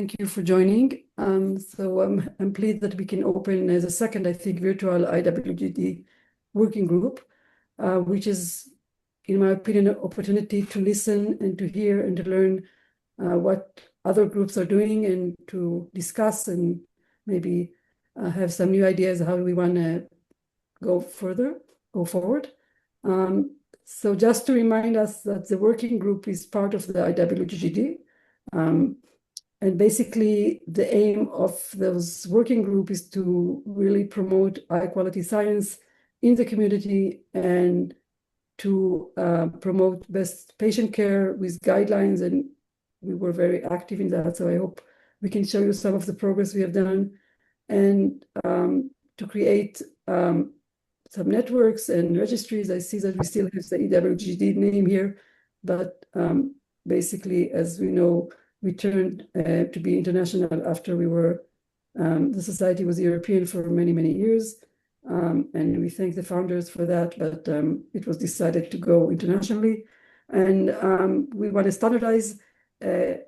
Thank you for joining. I'm pleased that we can open as a second, I think, virtual IWGD working group, which is, in my opinion, an opportunity to listen and to hear and to learn what other groups are doing and to discuss and maybe have some new ideas how we want to go forward. So just to remind us that the working group is part of the IWGGD. And basically, the aim of those working group is to really promote high-quality science in the community and to promote best patient care with guidelines. And we were very active in that. So I hope we can show you some of the progress we have done and to create some networks and registries. I see that we still have the IWGGD name here, but basically, as we know, we turned to be international after we were, the society was European for many, many years. And we thank the founders for that, but it was decided to go internationally. And we want to standardize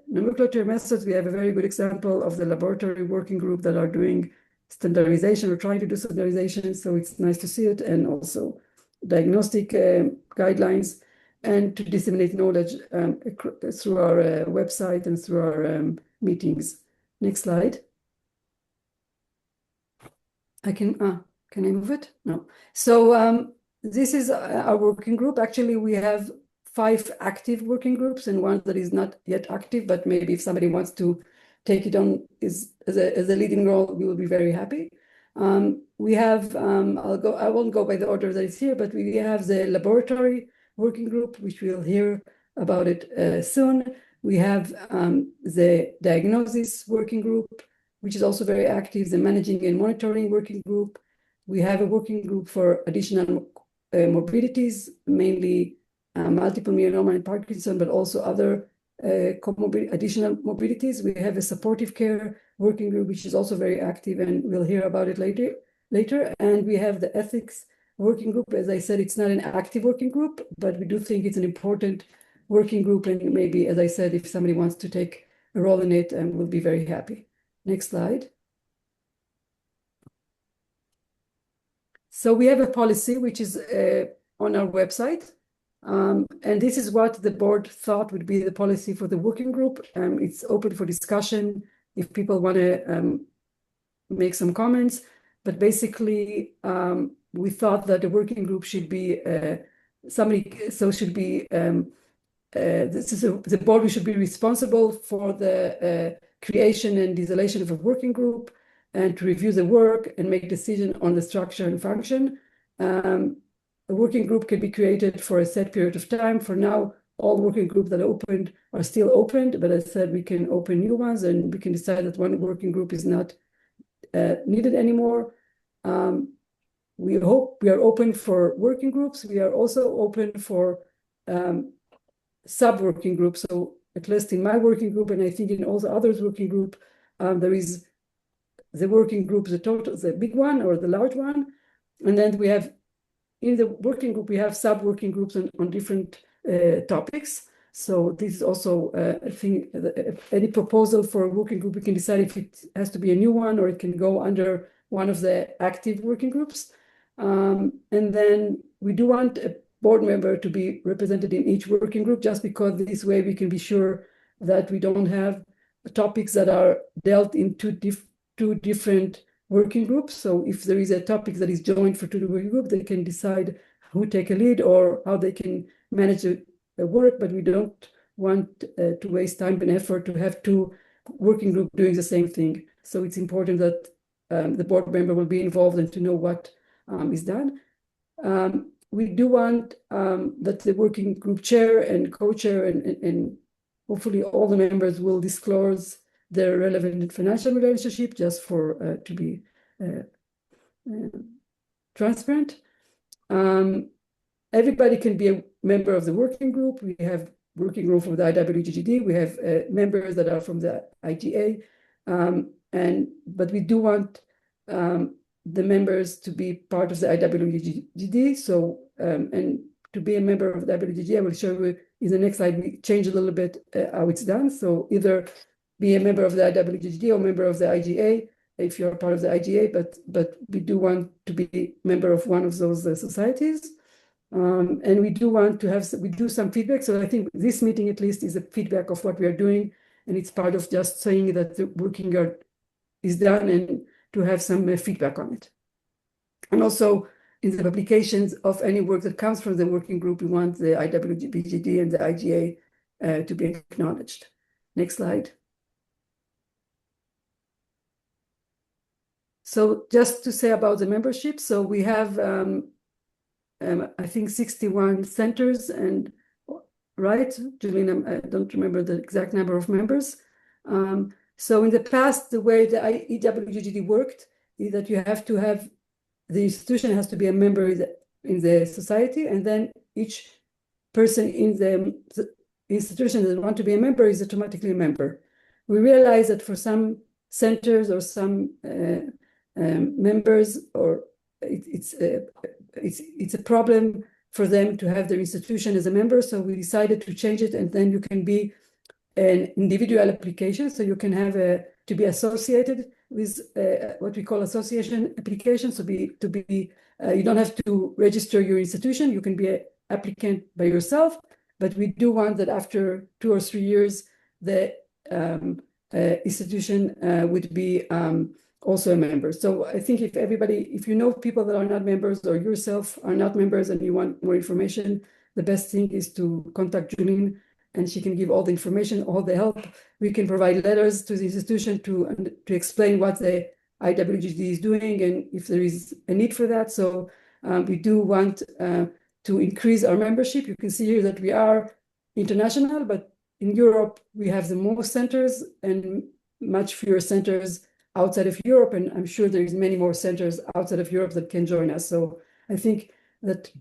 nomenclature methods. We have a very good example of the laboratory working group that are doing standardization or trying to do standardization. So it's nice to see it. And also diagnostic guidelines, and to disseminate knowledge through our website and through our meetings. Next slide. Can I move it? No. So this is our working group. Actually, we have 5 active working groups and one that is not yet active, but maybe if somebody wants to take it on as a leading role, we will be very happy. We have, I won't go by the order that is here, but we have the laboratory working group, which we'll hear about it soon. We have the diagnosis working group, which is also very active, the managing and monitoring working group. We have a working group for additional morbidities, mainly multiple myeloma and Parkinson, but also other additional morbidities. We have a supportive care working group, which is also very active, and we'll hear about it later. And we have the ethics working group. As I said, it's not an active working group, but we do think it's an important working group. And maybe, as I said, if somebody wants to take a role in it, we'll be very happy. Next slide. So we have a policy, which is on our website. And this is what the board thought would be the policy for the working group. It's open for discussion if people want to make some comments. But basically, we thought that the working group should be the board should be responsible for the creation and dissolution of a working group and to review the work and make decision on the structure and function. A working group can be created for a set period of time. For now, all working groups that are opened are still opened, but as I said, we can open new ones and we can decide that one working group is not needed anymore. We hope we are open for working groups. We are also open for sub-working groups. So at least in my working group, and I think in all the others working group, there is the working group, the big one or the large one. And then we have, in the working group, we have sub-working groups on different topics. So this is also a thing, any proposal for a working group, we can decide if it has to be a new one or it can go under one of the active working groups. And then we do want a board member to be represented in each working group, just because this way we can be sure that we don't have topics that are dealt in two different working groups. So if there is a topic that is joined for 2 working groups, they can decide who take a lead or how they can manage the work, but we don't want to waste time and effort to have 2 working groups doing the same thing. So it's important that the board member will be involved and to know what is done. We do want that the working group chair and co-chair and hopefully all the members will disclose their relevant financial relationship, just for to be transparent. Everybody can be a member of the working group. We have working group from the IWGGD. We have members that are from the IGA. But we do want the members to be part of the IWGGD. So, and to be a member of the IWGGD, I will show you in the next slide, we change a little bit how it's done. So either be a member of the IWGGD or member of the IGA if you're part of the IGA, but we do want to be member of one of those societies. And we do want to have, we do some feedback. So I think this meeting at least is a feedback of what we are doing. And it's part of just saying that the working group is done and to have some feedback on it. And also in the publications of any work that comes from the working group, we want the IWGGD and the IGA to be acknowledged. Next slide. So just to say about the membership, so we have, I think 61 centers and, right, Julene, I don't remember the exact number of members. So in the past, the way the IWGGD worked is that you have to have, the institution has to be a member in the society, and then each person in the institution that want to be a member is automatically a member. We realize that for some centers or some members, or it's a problem for them to have their institution as a member. So we decided to change it, and then you can be an individual application. So you can have to be associated with what we call association application. So you don't have to register your institution. You can be an applicant by yourself, but we do want that after 2 or 3 years, the institution would be also a member. So I think if you know people that are not members or yourself are not members and you want more information, the best thing is to contact Julene, and she can give all the information, all the help. We can provide letters to the institution to explain what the IWGD is doing and if there is a need for that. So we do want to increase our membership. You can see here that we are international, but in Europe, we have the most centers and much fewer centers outside of Europe, and I'm sure there is many more centers outside of Europe that can join us. So I think that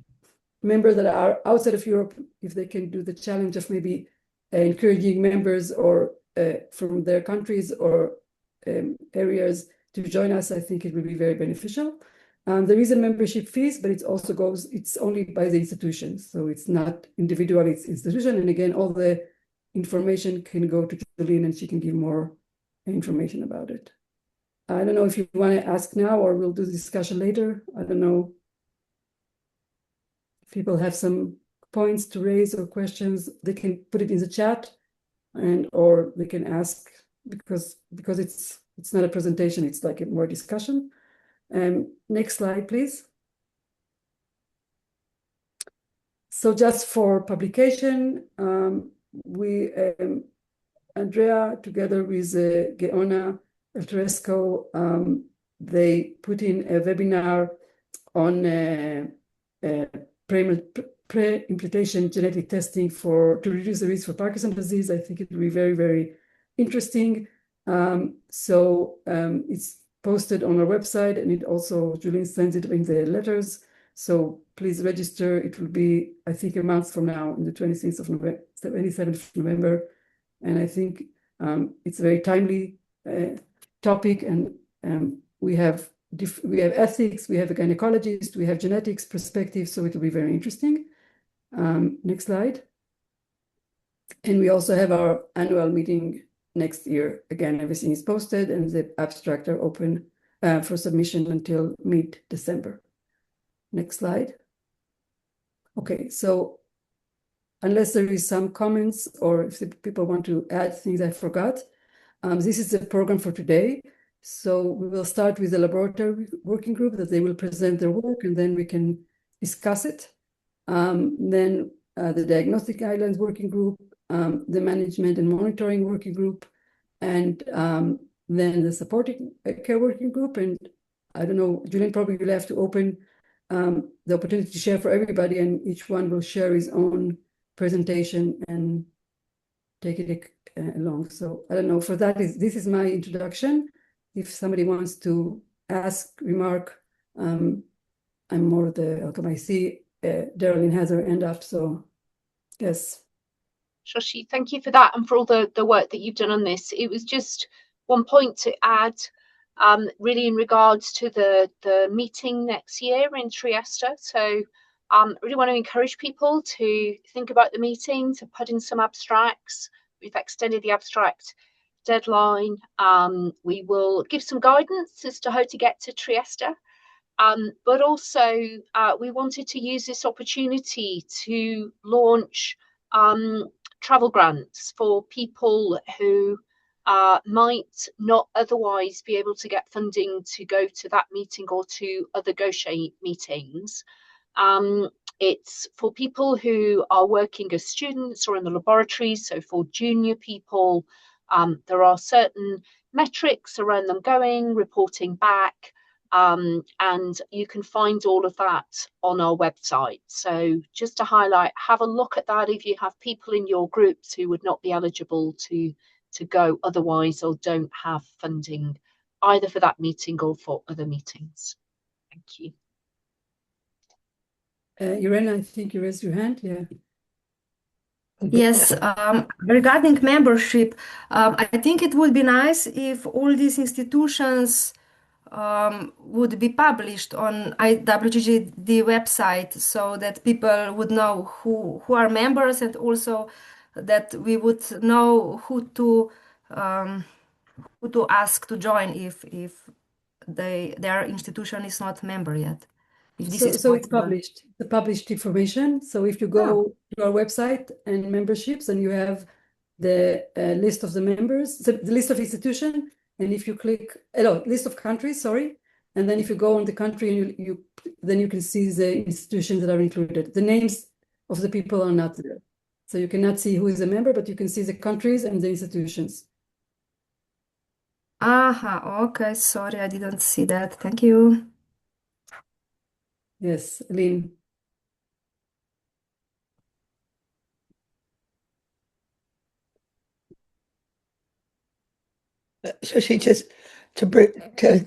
members that are outside of Europe, if they can do the challenge of maybe encouraging members or from their countries or areas to join us, I think it will be very beneficial. There is a membership fees, but it's only by the institution. So it's not individual, it's institution. And again, all the information can go to Julene and she can give more information about it. I don't know if you want to ask now or we'll do the discussion later. I don't know if people have some points to raise or questions. They can put it in the chat, or they can ask because it's not a presentation. It's like a more discussion. Next slide, please. So just for publication, Andrea, together with Geona Eltresco, they put in a webinar on pre-implantation genetic testing to reduce the risk for Parkinson's disease. I think it will be very, very interesting. It's posted on our website, and it also, Julene sends it in the letters. So please register. It will be, I think, a month from now, on the 27th of November. And I think it's a very timely topic, and we have ethics, we have a gynecologist, we have genetics perspective, so it will be very interesting. Next slide. And we also have our annual meeting next year. Again, everything is posted, and the abstract are open for submission until mid-December. Next slide. Okay, so unless there is some comments or if the people want to add things I forgot, this is the program for today. So we will start with the laboratory working group that they will present their work, and then we can discuss it. Then the diagnostic guidelines working group, the management and monitoring working group, and then the supporting care working group. And I don't know, Julene probably will have to open the opportunity to share for everybody, and each one will share his own presentation and take it along. So I don't know, for that, this is my introduction. If somebody wants to ask, remark, I'm more the welcome. I see Darlene has her hand up, so yes. Shoshi, thank you for that and for all the work that you've done on this. It was just one point to add, really in regards to the meeting next year in Trieste. So really want to encourage people to think about the meeting, to put in some abstracts. We've extended the abstract deadline. We will give some guidance as to how to get to Trieste. But also, we wanted to use this opportunity to launch travel grants for people who might not otherwise be able to get funding to go to that meeting or to other Gaucher meetings. It's for people who are working as students or in the laboratories. So for junior people, there are certain metrics around them going, reporting back, and you can find all of that on our website. So just to highlight, have a look at that if you have people in your groups who would not be eligible to go otherwise or don't have funding either for that meeting or for other meetings. Thank you. Irene, I think you raised your hand. Yeah. Yes, regarding membership, I think it would be nice if all these institutions would be published on IWGGD website so that people would know who are members, and also that we would know who to ask to join if their institution is not member yet. If this is So it's possible. published, the published information. So if you go to our website and memberships, and you have the list of the members, the list of institution, and if you click, list of countries, sorry, and then if you go on the country, and then you can see the institutions that are included. The names of the people are not there. So you cannot see who is a member, but you can see the countries and the institutions. Okay, sorry, I didn't see that. Thank you. Yes, Lynn. So she just to bring to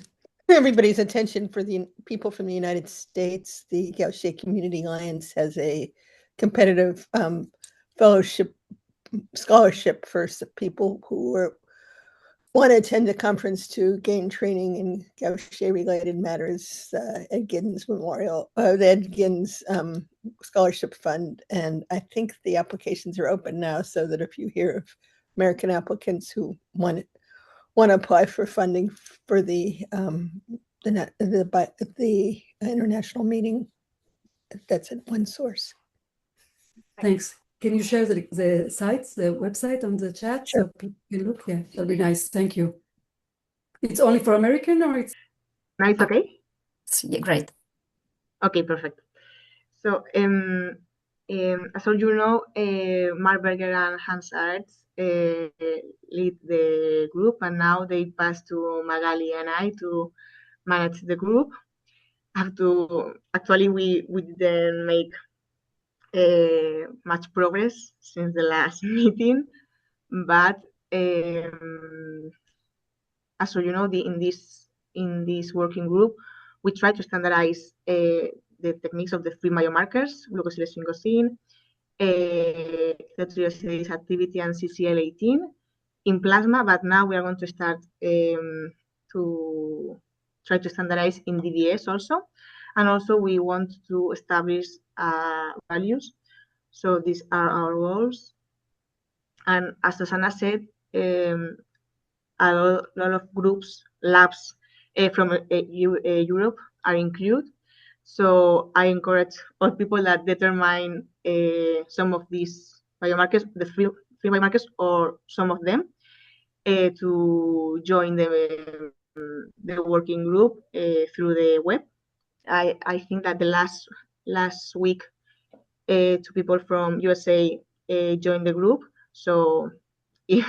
everybody's attention for the people from the United States, the Gaucher Community Alliance has a competitive fellowship scholarship for people who want to attend the conference to gain training in Gaucher-related matters. Ed Giddens Memorial, the Ed Giddens Scholarship Fund, and I think the applications are open now, so that if you hear of American applicants who want to apply for funding for the international meeting, that's at one source. Thanks. Can you share the sites, the website on the chat? Sure. So people can look? Yeah, that'll be nice. Thank you. It's only for American, or it's? Now it's okay? Yeah, great. Okay, perfect. So, as all you know, Mark Berger and Hans Arts lead the group, and now they pass to Magali and I to manage the group. Actually, we didn't make much progress since the last meeting, but as you know, in this working group, we try to standardize the techniques of the three biomarkers: glucosylsphingosine, Gaucher activity, and CCL18 in plasma. But now we are going to start to try to standardize in DDS also, and also we want to establish values. So these are our goals. And as Susanna said, a lot of groups, labs from Europe are included. So I encourage all people that determine some of these biomarkers, the three biomarkers, or some of them, to join the working group through the web. I think that the last week, 2 people from USA joined the group. So if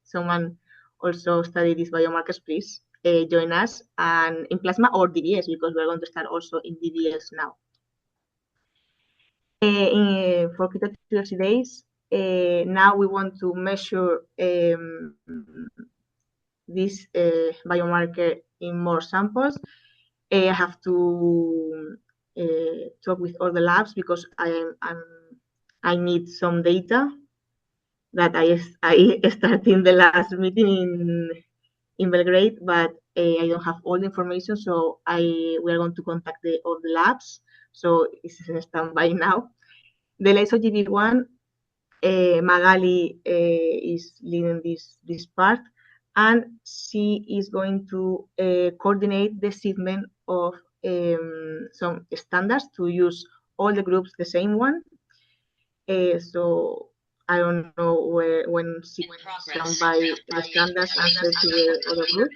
someone also study these biomarkers, please join us, and in plasma or DDS, because we're going to start also in DDS now. For ketoacidosis, now we want to measure this biomarker in more samples. I have to talk with all the labs because I need some data that I started in the last meeting in Belgrade, but I don't have all the information, so we are going to contact all the labs. So it's in standby now. The lyso-Gb1 Magali is leading this part, and she is going to coordinate the shipment of some standards to use all the groups the same one. So I don't know when she down by the standards and send to the other group.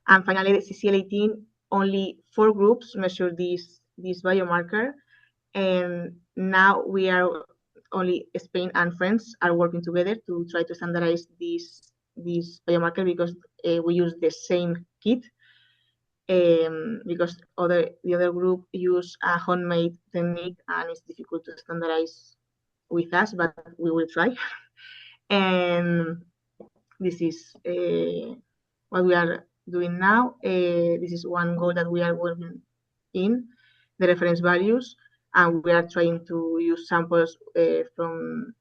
And finally, the CCL18, only 4 groups measure this biomarker, and now we are only Spain and France are working together to try to standardize this biomarker, because we use the same kit. Because the other group use a homemade technique and it's difficult to standardize with us, but we will try. And this is what we are doing now. This is one goal that we are working in, the reference values, and we are trying to use samples from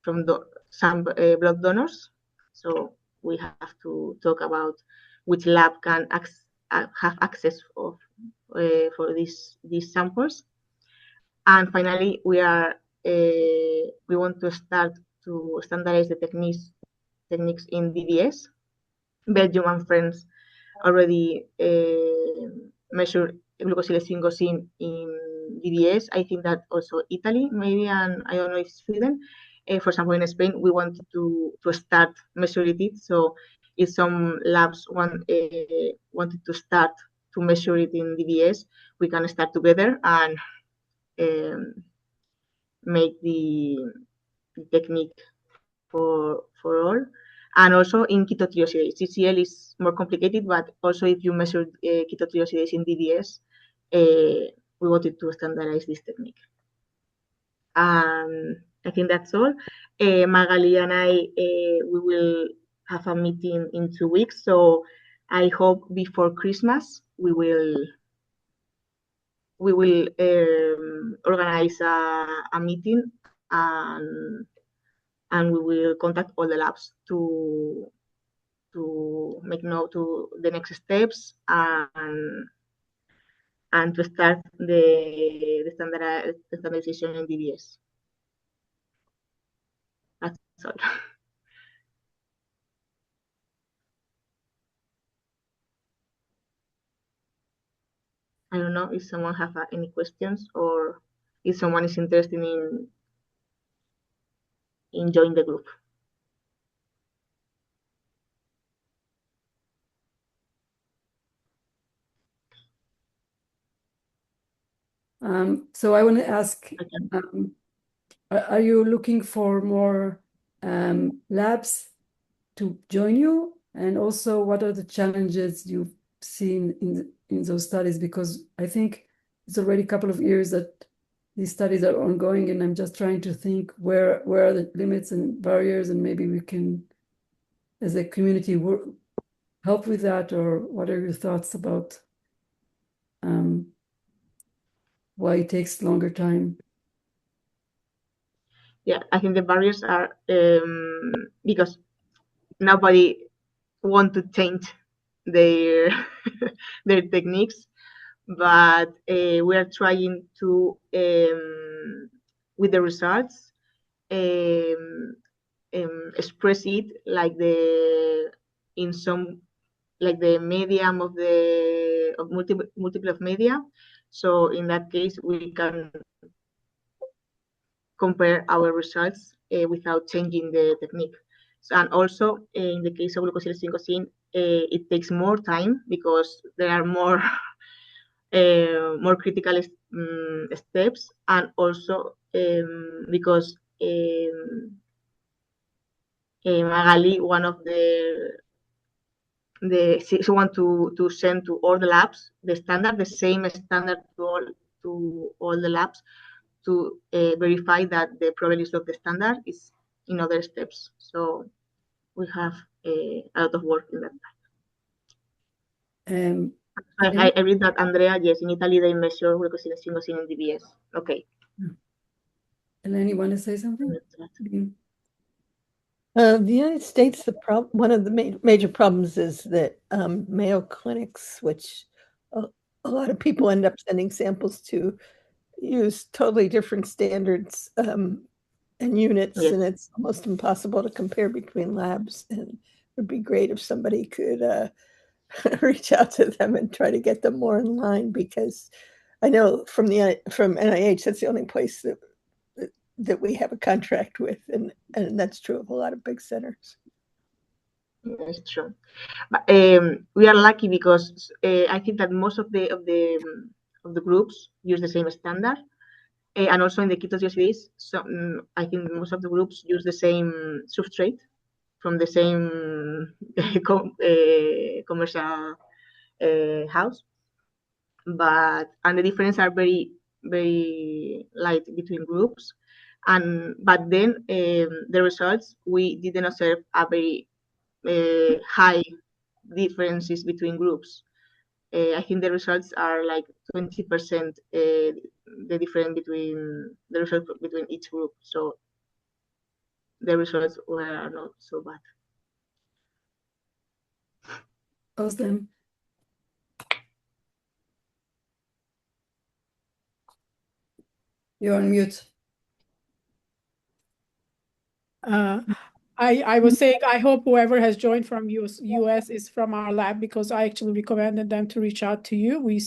some blood donors. So we have to talk about which lab can have access of for these samples. And finally, we want to start to standardize the techniques in DDS. Belgium and France already measure glucosylsphingosine in DDS. I think that also Italy, maybe, and I don't know if Sweden. For example, in Spain, we wanted to start measuring it. So if some labs wanted to start to measure it in DDS, we can start together and make the technique for all. And also in ketotriosidase, CCL is more complicated, but also if you measure ketotriosidase in DDS, we wanted to standardize this technique. I think that's all. Magali and I, we will have a meeting in 2 weeks, so I hope before Christmas we will organize a meeting, and we will contact all the labs to make note to the next steps, and to start the standardization in DBS. That's all. I don't know if someone have any questions, or if someone is interested in joining the group. So I want to ask, Okay. are you looking for more labs to join you? And also, what are the challenges you've seen in those studies? Because I think it's already a couple of years that these studies are ongoing, and I'm just trying to think where are the limits and barriers, and maybe we can, as a community, help with that. Or what are your thoughts about why it takes longer time? Yeah, I think the barriers are because nobody want to change their their techniques, but we are trying to with the results express it like the medium of multiple of media. So in that case, we can compare our results without changing the technique. So, and also in the case of glucosylsphingosine, it takes more time because there are more more critical steps, and also because Magali, one of she want to send to all the labs the same standard to all the labs, to verify that the probability of the standard is in other steps. So we have a lot of work in that. I read that, Andrea, yes, in Italy they measure glucosylsphingosine in DBS. Okay. Eleni, you want to say something? The United States, one of the major problems is that Mayo clinics, which a lot of people end up sending samples to, use totally different standards and units, Yes. and it's almost impossible to compare between labs. And it would be great if somebody could reach out to them and try to get them more in line, because I know from NIH that's the only place that we have a contract with, and that's true of a lot of big centers. That's true. But we are lucky because I think that most of the groups use the same standard, and also in the keto disease, I think most of the groups use the same substrate from the same commercial house, and the differences are very light between groups, but then the results, we didn't observe a very high differences between groups. I think the results are like 20% the difference between the results between each group. So the results were not so bad. Awesome. You're on mute. I was saying, I hope whoever has joined from US is from our lab, because I actually recommended them to reach out to you. We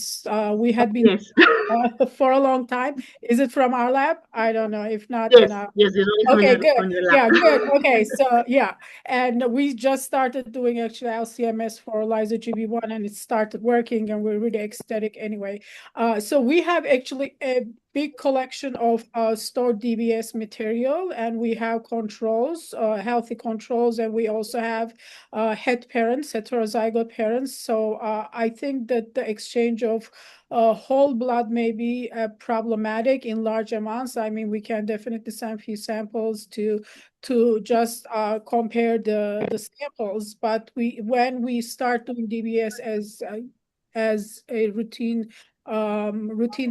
had been Yes. For a long time. Is it from our lab? I don't know. If not, Yes, then yes, this one is okay, on good. your lab. Yeah, good. Okay, so yeah, and we just started doing actually LCMS for lyso-Gb1, and it started working, and we're really ecstatic anyway. So we have actually a big collection of stored DBS material, and we have controls, healthy controls, and we also have het parents, heterozygote parents. So I think that the exchange of whole blood may be problematic in large amounts. I mean, we can definitely send few samples to just compare the samples, but when we start doing DBS as a routine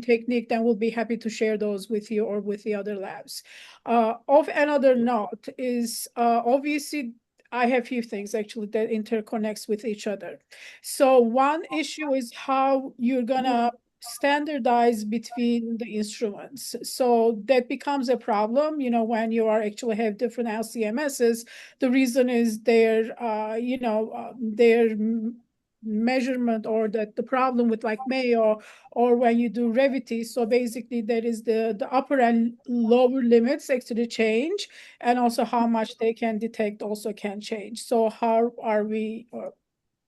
technique, then we'll be happy to share those with you or with the other labs. Of another note is obviously I have few things actually that interconnects with each other. So one issue is how you're gonna standardize between the instruments. So that becomes a problem, when you are actually have different LCMSs. The reason is their measurement, or that the problem with like Mayo, or when you do Revity. So basically there is the upper and lower limits actually change, and also how much they can detect also can change. So how are we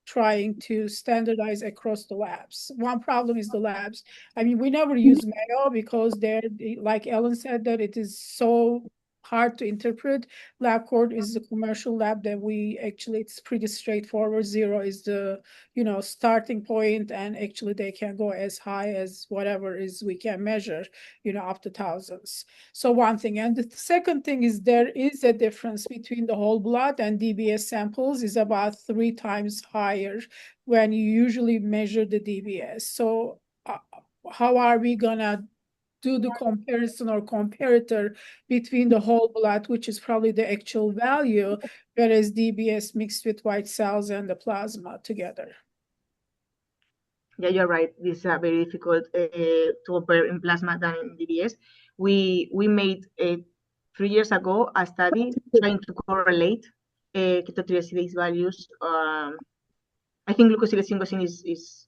trying to standardize across the labs? One problem is the labs. I mean, we never use Mayo because like Ellen said, that it is so hard to interpret. LabCorp is the commercial lab that it's pretty straightforward. 0 is the starting point, and actually they can go as high as whatever is we can measure, up to thousands. So one thing. And the second thing is there is a difference between the whole blood and DBS samples is about 3 times higher when you usually measure the DBS. So how are we gonna do the comparison or comparator between the whole blood, which is probably the actual value, whereas DBS mixed with white cells and the plasma together? Yeah, you're right. This is very difficult to compare in plasma than in DBS. We made 3 years ago a study trying to correlate ketotiresidase values. I think glucosylsphingosine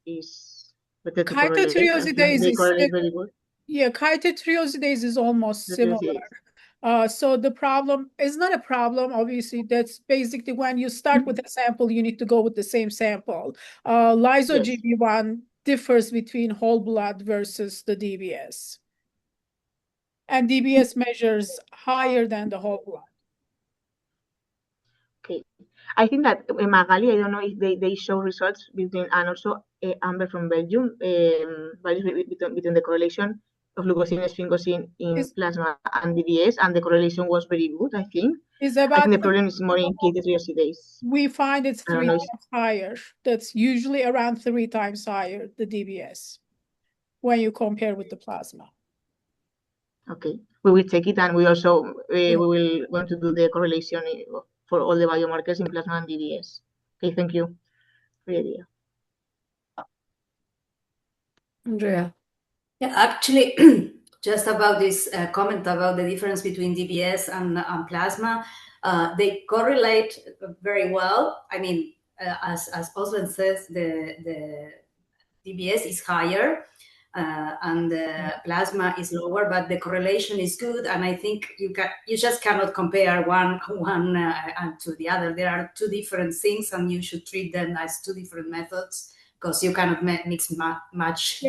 is better to correlate. They correlate very good. Yeah, chitotriosidase is almost similar. So the problem is not a problem. Obviously, that's basically when you start with a sample, you need to go with the same sample. Lyso-Gb1 differs between whole blood versus the DBS. And DBS measures higher than the whole blood. Okay. I think that Magali, I don't know if they show results between, and also Amber from Belgium, values between the correlation of glucosylsphingosine in plasma and DBS, and the correlation was very good, I think. I think the problem is more in ketotiresidase. We find it's 3 times higher. That's usually around 3 times higher, the DBS, when you compare with the plasma. Okay, we will check it, and we also we will want to do the correlation for all the biomarkers in plasma and DBS. Okay, thank you for the idea. Andrea. Yeah, actually, just about this comment about the difference between DBS and plasma, they correlate very well. I mean, as Oslan says, the DBS is higher and the plasma is lower, but the correlation is good. And I think you just cannot compare one to the other. There are two different things, and you should treat them as two different methods, because you cannot mix match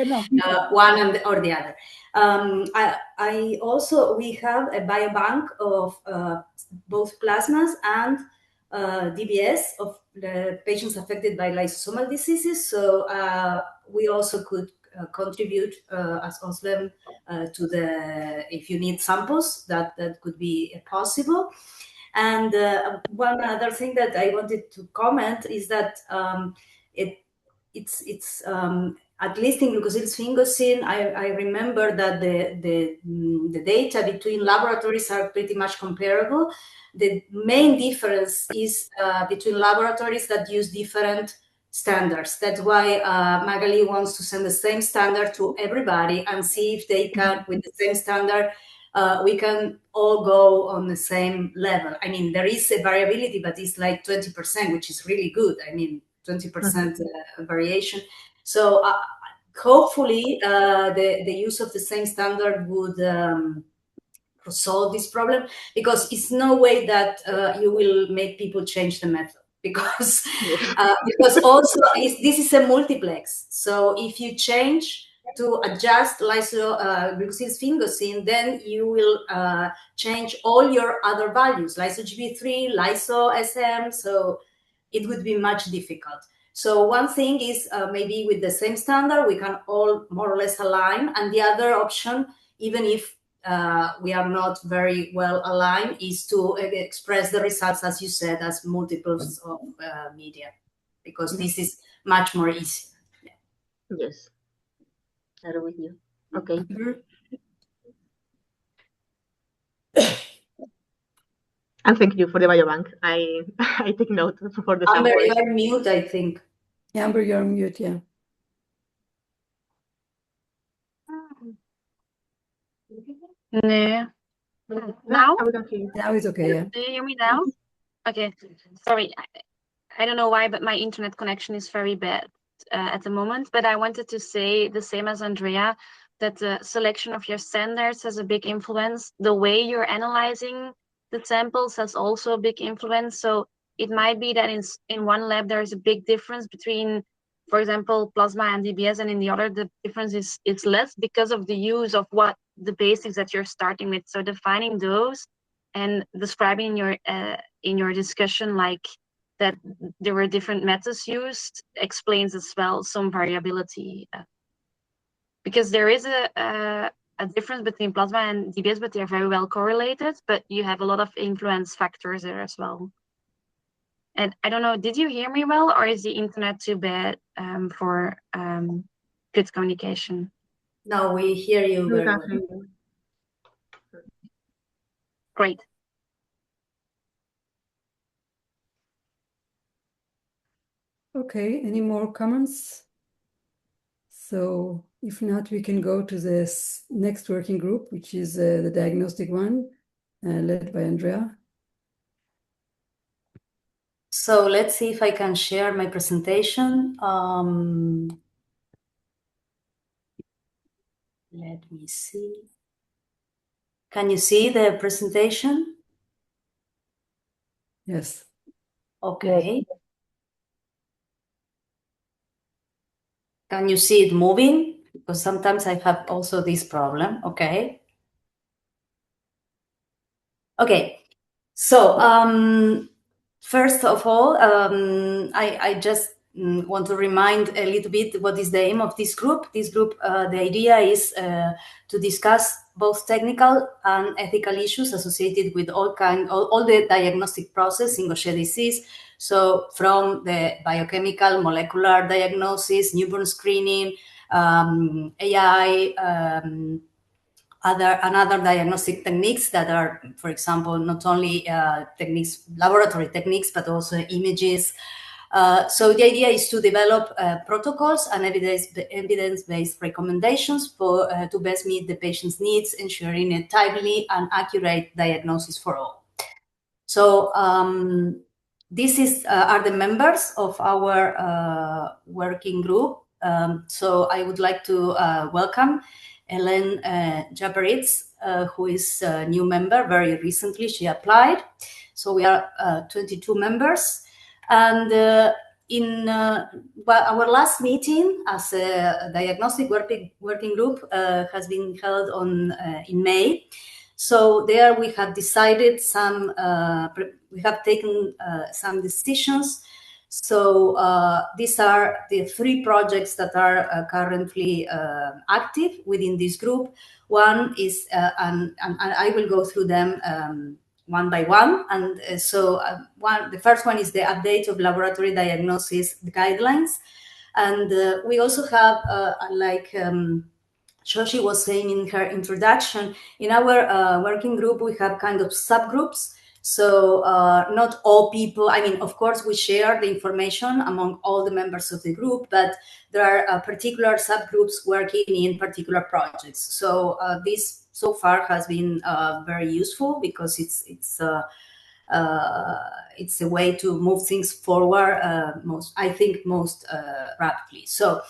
one or the other. I also, we have a biobank of both plasmas and DBS of the patients affected by lysosomal diseases. So we also could contribute as Oslam to the, if you need samples, that could be possible. And one other thing that I wanted to comment is that it's at least in glucosylsphingosine, I remember that the data between laboratories are pretty much comparable. The main difference is between laboratories that use different standards. That's why Magali wants to send the same standard to everybody and see if they can, with the same standard, we can all go on the same level. I mean, there is a variability, but it's like 20%, which is really good. I mean, 20% variation. So hopefully the use of the same standard would solve this problem, because it's no way that you will make people change the method, because also this is a multiplex. So if you change to adjust glucosylsphingosine, then you will change all your other values, lyso-Gb3, lyso-SM, so it would be much difficult. So one thing is maybe with the same standard, we can all more or less align. And the other option, even if we are not very well aligned, is to express the results, as you said, as multiples of media, because this is much more easy. Yeah. Yes, I agree with you. Okay. And thank you for the biobank. I take note for the Amber, you are mute, I think. Amber, you're on mute, yeah. No. Now? Now it's okay, yeah. Do you hear me now? Okay. Sorry. I don't know why, but my internet connection is very bad at the moment. But I wanted to say the same as Andrea, that the selection of your standards has a big influence. The way you're analyzing the samples has also a big influence. So it might be that in one lab there is a big difference between, for example, plasma and DBS, and in the other the difference is less because of the use of what the basics that you're starting with. So defining those and describing in your discussion, like that there were different methods used, explains as well some variability, because there is a difference between plasma and DBS, but they're very well correlated, but you have a lot of influence factors there as well. And I don't know, did you hear me well, or is the internet too bad for good communication? No, we hear you very well. Great. Okay, any more comments? So if not, we can go to this next working group, which is the diagnostic one, led by Andrea. So let's see if I can share my presentation. Let me see. Can you see the presentation? Yes. Okay. Yes. Can you see it moving? Because sometimes I have also this problem. Okay. Okay. So first of all, I just want to remind a little bit what is the aim of this group. This group, the idea is to discuss both technical and ethical issues associated with all the diagnostic process in Gaucher disease. So from the biochemical, molecular diagnosis, newborn screening, AI, other diagnostic techniques that are, for example, not only laboratory techniques, but also images, So the idea is to develop protocols and evidence-based recommendations for to best meet the patient's needs, ensuring a timely and accurate diagnosis for all. So these are the members of our working group. So I would like to welcome Ellen Jabaritz, who is a new member. Very recently she applied. So we are 22 members. And in our last meeting as a diagnostic working group has been held on in May. So there we have decided we have taken some decisions. So these are the 3 projects that are currently active within this group. One is, and I will go through them one by one. And the first one is the update of laboratory diagnosis guidelines. And we also have, like Shoshi was saying in her introduction, in our working group, we have kind of subgroups. So not all people, I mean, of course, we share the information among all the members of the group, but there are particular subgroups working in particular projects. So this so far has been very useful because it's a way to move things forward most rapidly. So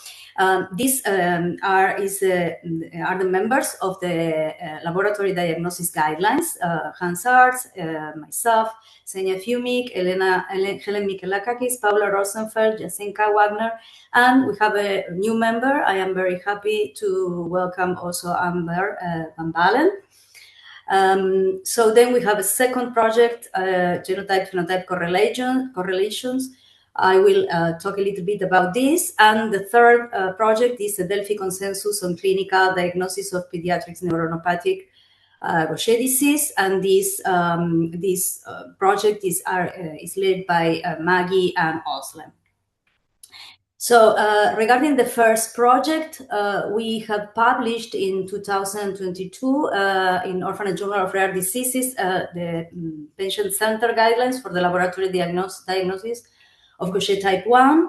these are the members of the laboratory diagnosis guidelines: Hans Arts, myself, Xenia Fiumik, Helen Mikelakakis, Paula Rosenfeld, Jacinka Wagner, and we have a new member. I am very happy to welcome also Amber Van Balen. So then we have a second project, genotype-phenotype correlations. I will talk a little bit about this. And the third project is the Delphi Consensus on Clinical Diagnosis of Pediatric Neuronopathic Gaucher Disease. And this project is led by Maggie and Oslem. So regarding the first project, we have published in 2022 in Orphanet Journal of Rare Diseases the patient center guidelines for the laboratory diagnosis of Gaucher type 1.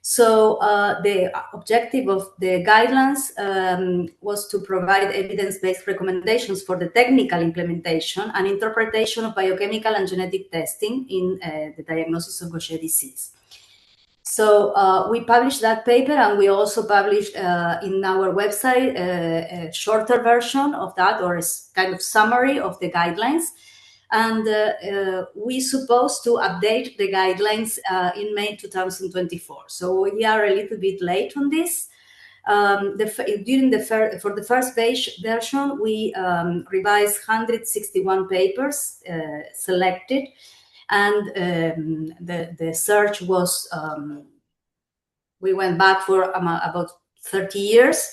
So the objective of the guidelines was to provide evidence-based recommendations for the technical implementation and interpretation of biochemical and genetic testing in the diagnosis of Gaucher disease. So we published that paper, and we also published in our website a shorter version of that, or a kind of summary of the guidelines. And we supposed to update the guidelines in May 2024. So we are a little bit late on this. For the first version, we revised 161 papers selected. And the search was, we went back for about 30 years,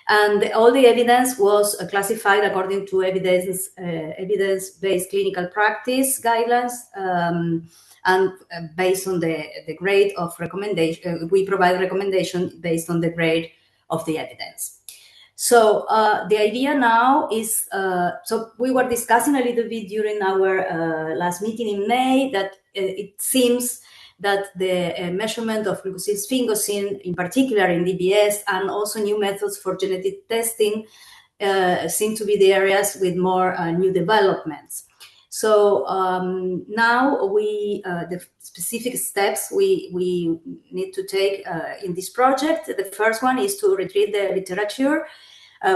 and all the evidence was classified according to evidence-based clinical practice guidelines, and based on the grade of recommendation. We provide recommendation based on the grade of the evidence. So the idea now is, so we were discussing a little bit during our last meeting in May that it seems that the measurement of glucosine sphingosine, in particular in DBS, and also new methods for genetic testing seem to be the areas with more new developments. So now the specific steps we need to take in this project. The first one is to retrieve the literature.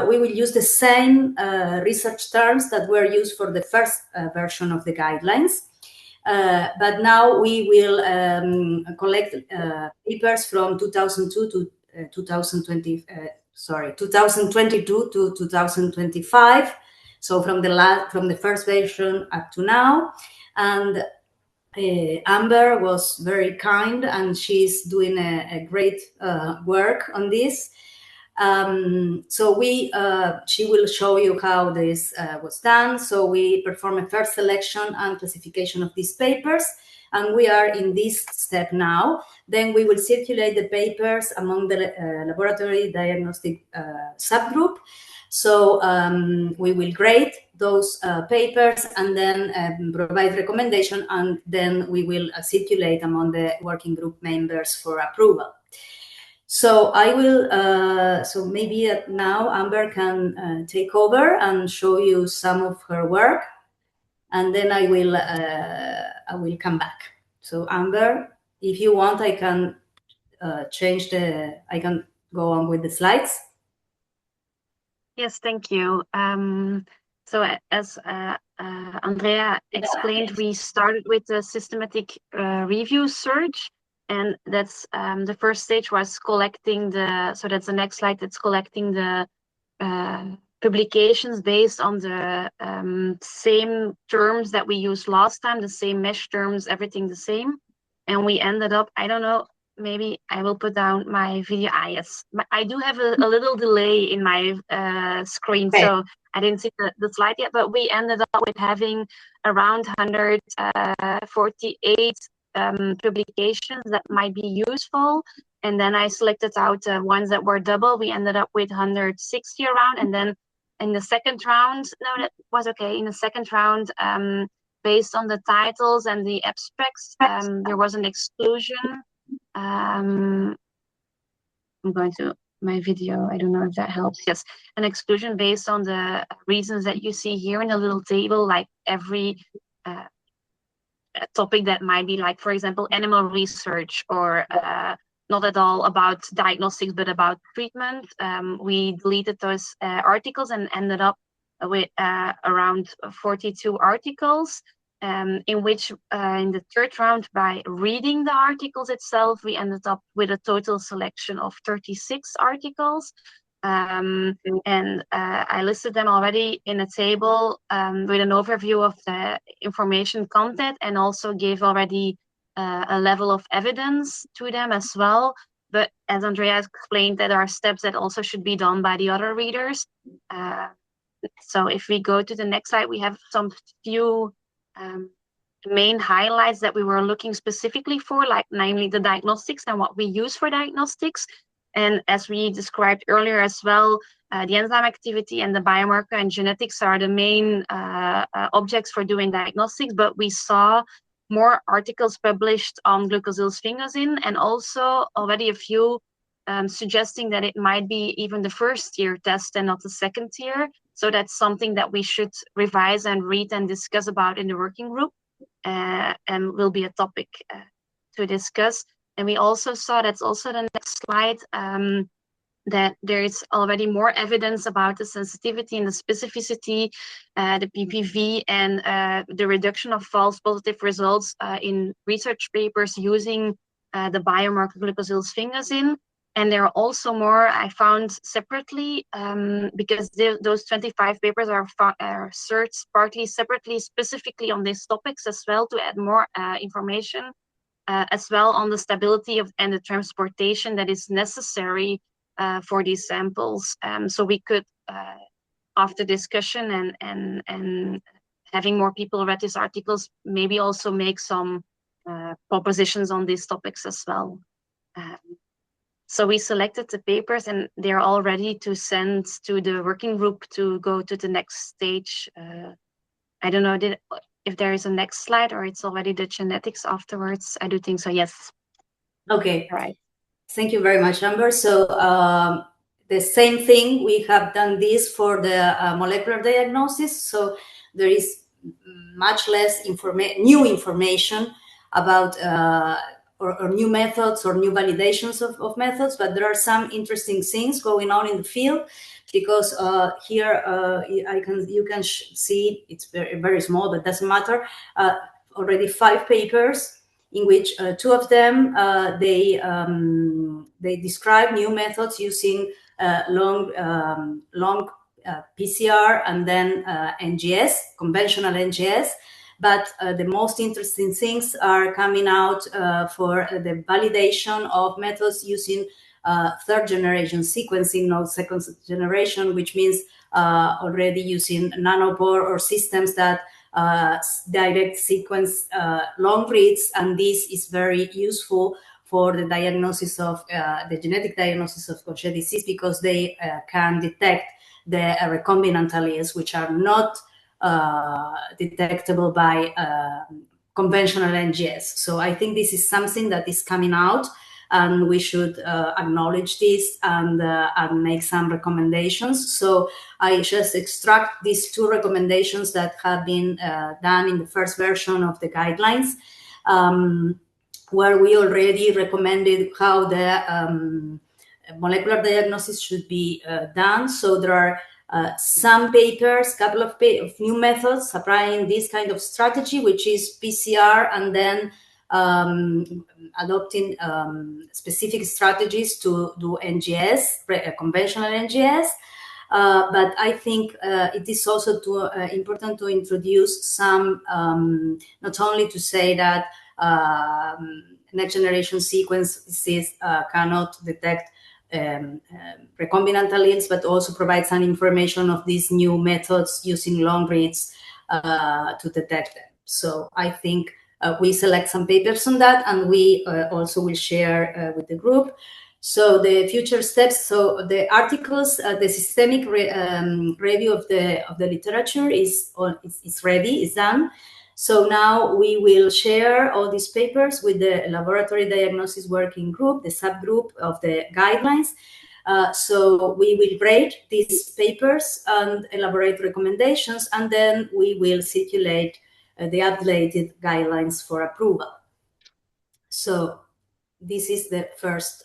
We will use the same research terms that were used for the first version of the guidelines. But now we will collect papers from 2002 to 2022 to 2025. So from the first version up to now. And Amber was very kind, and she's doing a great work on this. So she will show you how this was done. So we perform a first selection and classification of these papers, and we are in this step now. Then we will circulate the papers among the laboratory diagnostic subgroup. So we will grade those papers and then provide recommendation, and then we will circulate among the working group members for approval. So I will, so maybe now Amber can take over and show you some of her work, and then I will come back. So Amber, if you want, I can I can go on with the slides. Yes, thank you. So as Andrea explained, we started with a systematic review search, and that's the first stage was collecting so that's the next slide, it's collecting the publications based on the same terms that we used last time, the same mesh terms, everything the same. And we ended up, I don't know, maybe I will put down my video. Yes, I do have a little delay in my screen, okay. So I didn't see the slide yet, but we ended up with having around 148 publications that might be useful. And then I selected out ones that were double. We ended up with 160 around. And then in the second round, no, that was okay. In the second round, based on the titles and the abstracts, there was an exclusion. I'm going to my video. I don't know if that helps. Yes, an exclusion based on the reasons that you see here in a little table, like every topic that might be like, for example, animal research or not at all about diagnostics, but about treatment. We deleted those articles and ended up with around 42 articles. In which in the third round, by reading the articles itself, we ended up with a total selection of 36 articles. And I listed them already in a table with an overview of the information content, and also gave already a level of evidence to them as well. But as Andrea explained, that there are steps that also should be done by the other readers. So if we go to the next slide, we have some few main highlights that we were looking specifically for, like namely the diagnostics and what we use for diagnostics. And as we described earlier as well, the enzyme activity and the biomarker and genetics are the main objects for doing diagnostics, but we saw more articles published on glucosylsphingosine, and also already a few suggesting that it might be even the first tier test and not the second tier. So that's something that we should revise and read and discuss about in the working group, and will be a topic to discuss. And we also saw, that's also the next slide, that there is already more evidence about the sensitivity and the specificity, the PPV, and the reduction of false positive results in research papers using the biomarker glucosylsphingosine. And there are also more I found separately, because those 25 papers are searched partly separately, specifically on these topics as well, to add more information, as well on the stability of and the transportation that is necessary for these samples. So we could, after discussion and having more people read these articles, maybe also make some propositions on these topics as well. So we selected the papers, and they're all ready to send to the working group to go to the next stage. I don't know if there is a next slide, or it's already the genetics afterwards. I do think so, yes. Okay. All right. Thank you very much, Amber. So the same thing, we have done this for the molecular diagnosis. So there is much less new information about or new methods or new validations of methods, but there are some interesting things going on in the field, because here you can see it's very, very small, but doesn't matter. Already 5 papers in which 2 of them they describe new methods using long PCR and then NGS, conventional NGS. But the most interesting things are coming out for the validation of methods using third generation sequencing, not second generation, which means already using nanopore or systems that direct sequence long reads. And this is very useful for the diagnosis of the genetic diagnosis of Gaucher disease, because they can detect the recombinant alleles, which are not detectable by conventional NGS. So I think this is something that is coming out, and we should acknowledge this and make some recommendations. So I just extract these 2 recommendations that have been done in the first version of the guidelines, where we already recommended how the molecular diagnosis should be done. So there are some papers, couple of new methods applying this kind of strategy, which is PCR, and then adopting specific strategies to do NGS, conventional NGS. But I think it is also important to introduce some, not only to say that next generation sequences cannot detect recombinant alleles, but also provide some information of these new methods using long reads to detect them. So I think we select some papers on that, and we also will share with the group. So the future steps, so the articles, the systemic review of the literature is ready, is done. So now we will share all these papers with the laboratory diagnosis working group, the subgroup of the guidelines. So we will grade these papers and elaborate recommendations, and then we will circulate the updated guidelines for approval. So this is the first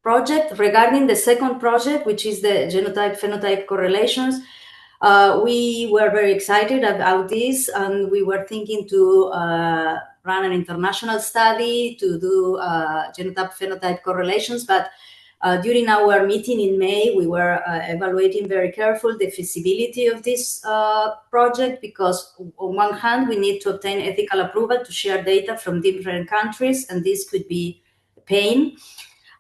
project. Regarding the second project, which is the genotype-phenotype correlations, we were very excited about this, and we were thinking to run an international study to do genotype-phenotype correlations, but during our meeting in May, we were evaluating very carefully the feasibility of this project, because on one hand, we need to obtain ethical approval to share data from different countries, and this could be a pain.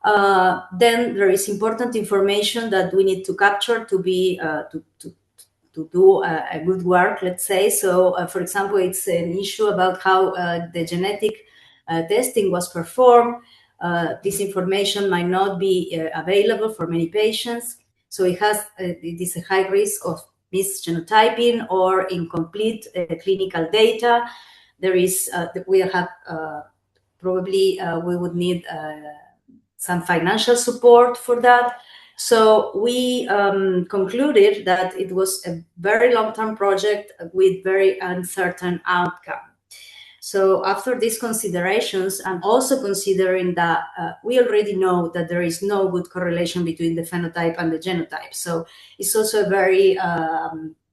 Then there is important information that we need to capture to be to do a good work, let's say. So, for example, it's an issue about how the genetic testing was performed. This information might not be available for many patients. So it is a high risk of misgenotyping or incomplete clinical data. There is, we have probably, we would need some financial support for that. So we concluded that it was a very long-term project with very uncertain outcome. So after these considerations, and also considering that we already know that there is no good correlation between the phenotype and the genotype. So it's also a very,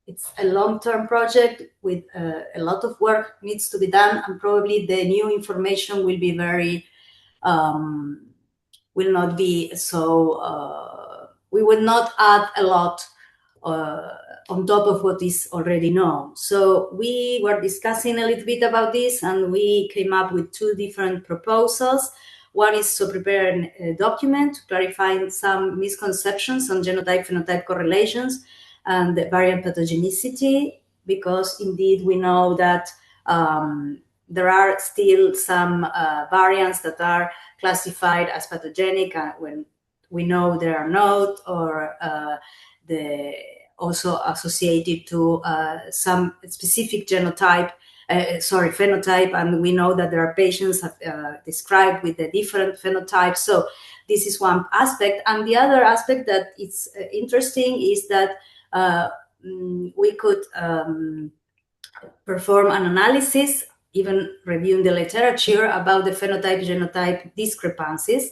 it's a long-term project with a lot of work needs to be done, and probably the new information will be very, will not be so, we will not add a lot on top of what is already known. So we were discussing a little bit about this, and we came up with 2 different proposals. One is to prepare a document to clarify some misconceptions on genotype-phenotype correlations and the variant pathogenicity, because indeed we know that there are still some variants that are classified as pathogenic when we know they are not, or also associated to some specific phenotype, and we know that there are patients described with a different phenotype. So this is one aspect. And the other aspect that is interesting is that we could perform an analysis, even reviewing the literature about the phenotype-genotype discrepancies,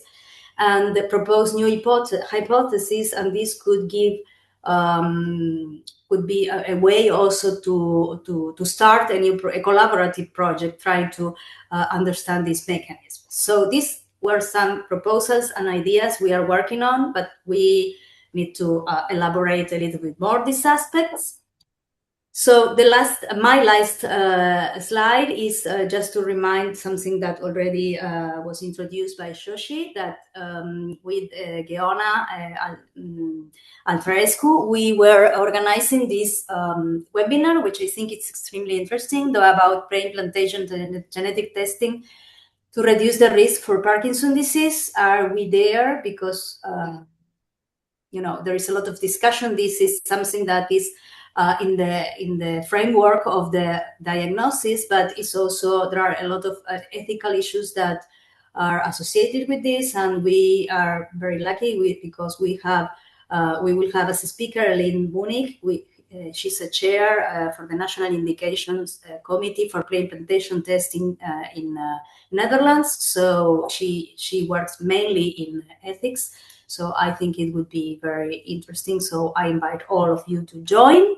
and propose new hypotheses, and this could give could be a way also to start a collaborative project trying to understand these mechanisms. So these were some proposals and ideas we are working on, but we need to elaborate a little bit more these aspects. So my last slide is just to remind something that already was introduced by Shoshi, that with Geona Alfrescu, we were organizing this webinar, which I think is extremely interesting, though, about pre-implantation genetic testing to reduce the risk for Parkinson's disease. Are we there? Because there is a lot of discussion. This is something that is in the framework of the diagnosis, but it's also, there are a lot of ethical issues that are associated with this, and we are very lucky because we will have as a speaker Aline Munich. She's a chair for the National Indications Committee for Pre-Implantation Testing in Netherlands. So she works mainly in ethics. So I think it would be very interesting. So I invite all of you to join.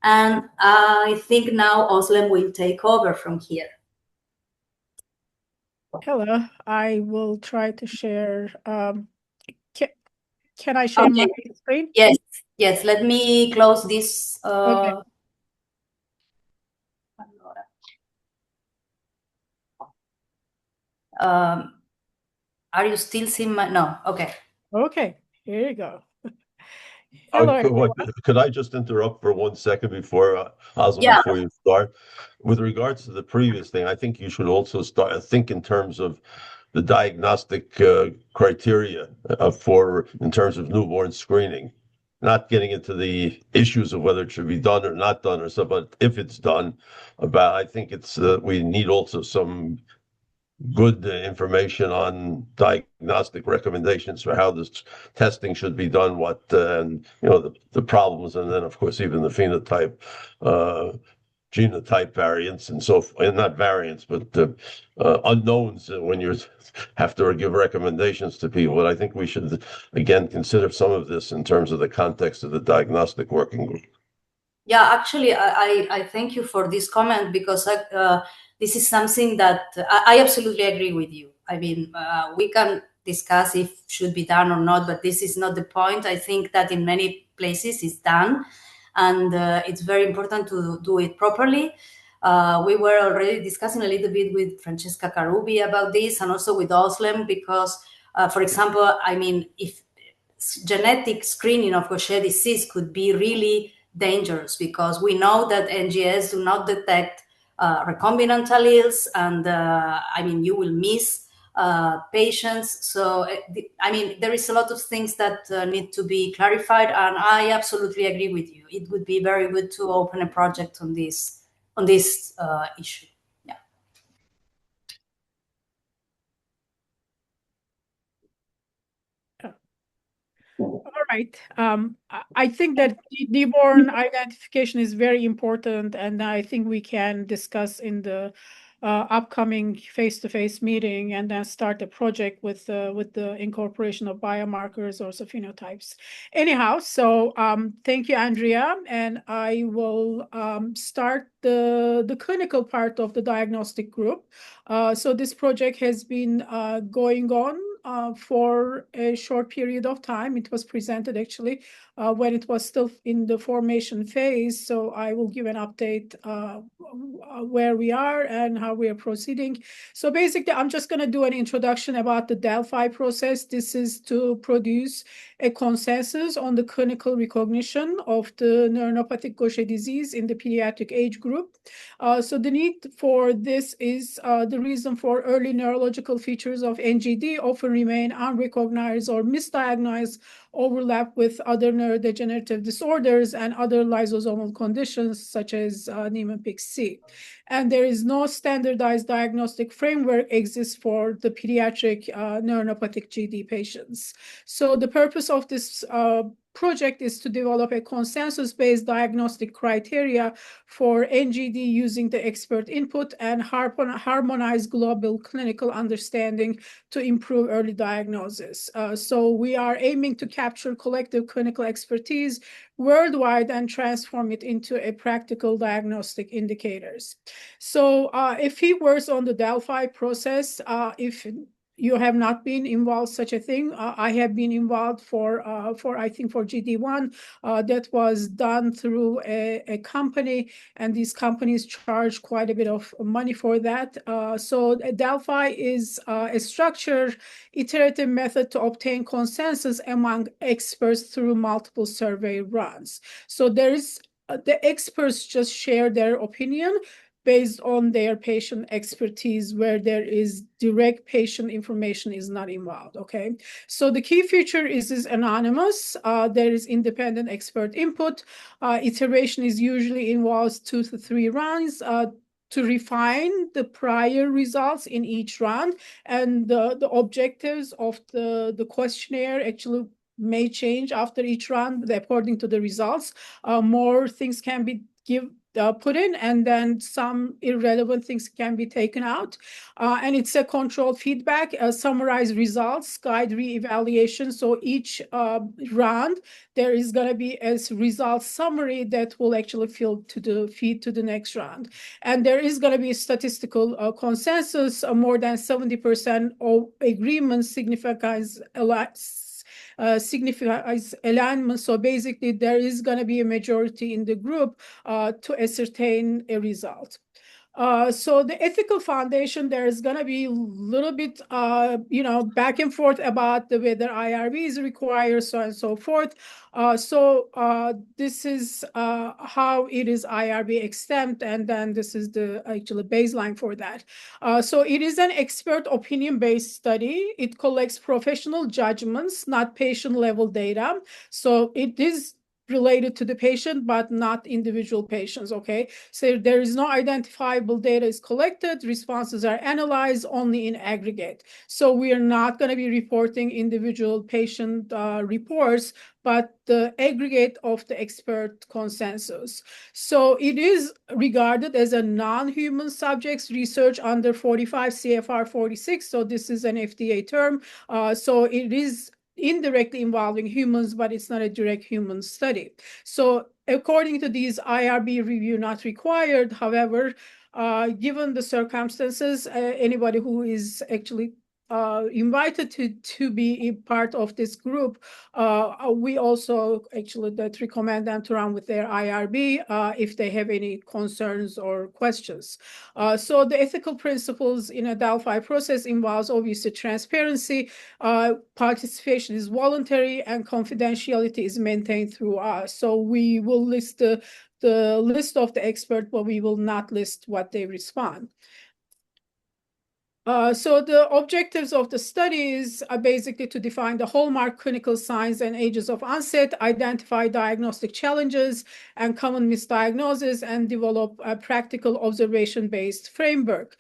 And I think now Özlem will take over from here. Hello, I will try to share. Can I share my screen? Yes. Let me close this. Okay. Are you still seeing my? No. Okay. Okay. Here you go. Hello. Could I just interrupt for 1 second before before you start? With regards to the previous thing, I think you should also think in terms of the diagnostic criteria in terms of newborn screening, not getting into the issues of whether it should be done or not done or so, but if it's done, I think it's we need also some good information on diagnostic recommendations for how this testing should be done, what and the problems, and then of course even the phenotype, genotype variants, and not variants, but unknowns when you have to give recommendations to people. But I think we should again consider some of this in terms of the context of the diagnostic working group. Yeah, actually, I thank you for this comment, because this is something that I absolutely agree with you. I mean, we can discuss if should be done or not, but this is not the point. I think that in many places it's done, and it's very important to do it properly. We were already discussing a little bit with Francesca Carubi about this, and also with Özlem, because, for example, I mean, if genetic screening of Gaucher disease could be really dangerous, because we know that NGS do not detect recombinant alleles, and I mean, you will miss patients. So I mean, there is a lot of things that need to be clarified, and I absolutely agree with you. It would be very good to open a project on this issue. Yeah. All right. I think that newborn identification is very important, and I think we can discuss in the upcoming face-to-face meeting, and then start a project with the incorporation of biomarkers or phenotypes. Anyhow, so thank you, Andrea, and I will start the clinical part of the diagnostic group. So this project has been going on for a short period of time. It was presented actually when it was still in the formation phase. So I will give an update where we are and how we are proceeding. So basically, I'm just going to do an introduction about the Delphi process. This is to produce a consensus on the clinical recognition of the neuronopathic Gaucher disease in the pediatric age group. So the need for this is the reason for early neurological features of NGD often remain unrecognized or misdiagnosed, overlap with other neurodegenerative disorders and other lysosomal conditions such as Niemann-Pick C. And there is no standardized diagnostic framework exists for the pediatric neuronopathic GD patients. So the purpose of this project is to develop a consensus-based diagnostic criteria for NGD using the expert input and harmonize global clinical understanding to improve early diagnosis. So we are aiming to capture collective clinical expertise worldwide and transform it into a practical diagnostic indicators. So a few words on the Delphi process. If you have not been involved such a thing, I have been involved for I think for GD1 that was done through a company, and these companies charge quite a bit of money for that. So Delphi is a structured iterative method to obtain consensus among experts through multiple survey runs. So there is the experts just share their opinion. based on their patient expertise, where there is direct patient information is not involved, okay? So the key feature is anonymous. There is independent expert input. Iteration is usually involves 2 to 3 rounds to refine the prior results in each round, and the objectives of the questionnaire actually may change after each round according to the results. More things can be put in, and then some irrelevant things can be taken out. And it's a controlled feedback, summarize results, guide re-evaluation. So each round, there is going to be a result summary that will actually feed to the next round. And there is going to be a statistical consensus. More than 70% of agreement signifies alignment. So basically, there is going to be a majority in the group to ascertain a result. So the ethical foundation, there is going to be a little bit, back and forth about whether IRB is required, so on and so forth. This is how it is IRB exempt, and then this is the actual baseline for that. So it is an expert opinion-based study. It collects professional judgments, not patient-level data. So it is related to the patient, but not individual patients, okay? So there is no identifiable data is collected, responses are analyzed only in aggregate. So we are not going to be reporting individual patient reports, but the aggregate of the expert consensus. So it is regarded as a non-human subjects research under 45 CFR 46. So this is an FDA term. So it is indirectly involving humans, but it's not a direct human study. So according to these, IRB review not required. However, given the circumstances, anybody who is actually invited to be a part of this group, we also actually recommend them to run with their IRB if they have any concerns or questions. So the ethical principles in a Delphi process involves obviously transparency, participation is voluntary, and confidentiality is maintained through us. So we will list the list of the expert, but we will not list what they respond. So the objectives of the studies are basically to define the hallmark clinical signs and ages of onset, identify diagnostic challenges and common misdiagnosis, and develop a practical observation-based framework.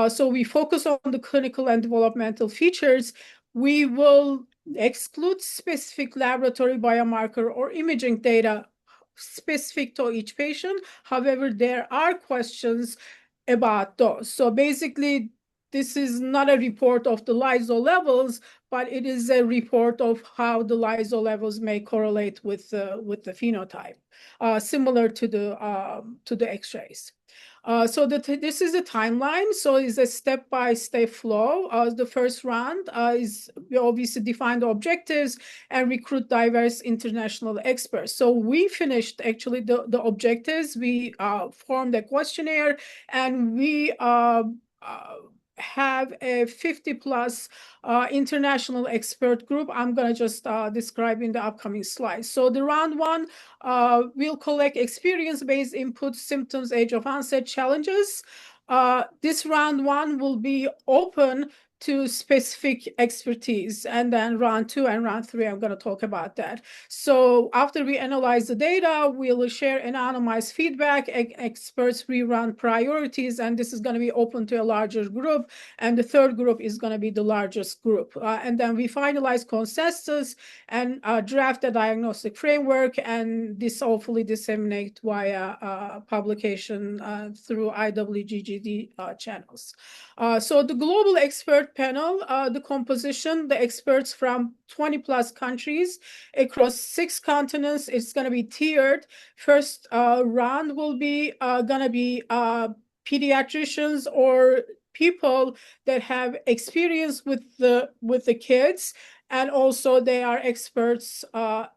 So we focus on the clinical and developmental features. We will exclude specific laboratory biomarker or imaging data specific to each patient. However, there are questions about those. So basically, this is not a report of the lysol levels, but it is a report of how the lysol levels may correlate with the phenotype, similar to the X-rays. So this is a timeline. So it's a step-by-step flow. The first round is we obviously define the objectives and recruit diverse international experts. So we finished actually the objectives. We formed a questionnaire, and we have a 50+ international expert group. I'm going to just describe in the upcoming slides. So the round one will collect experience-based input, symptoms, age of onset, challenges. This round one will be open to specific expertise, and then round 2 and round 3, I'm going to talk about that. So after we analyze the data, we'll share anonymized feedback, experts rerun priorities, and this is going to be open to a larger group, and the third group is going to be the largest group. And then we finalize consensus and draft a diagnostic framework, and this hopefully disseminate via publication through IWGGD channels. So the global expert panel, the composition, the experts from 20+ countries across 6 continents. It's going to be tiered. First round will be going to be pediatricians or people that have experience with the kids, and also they are experts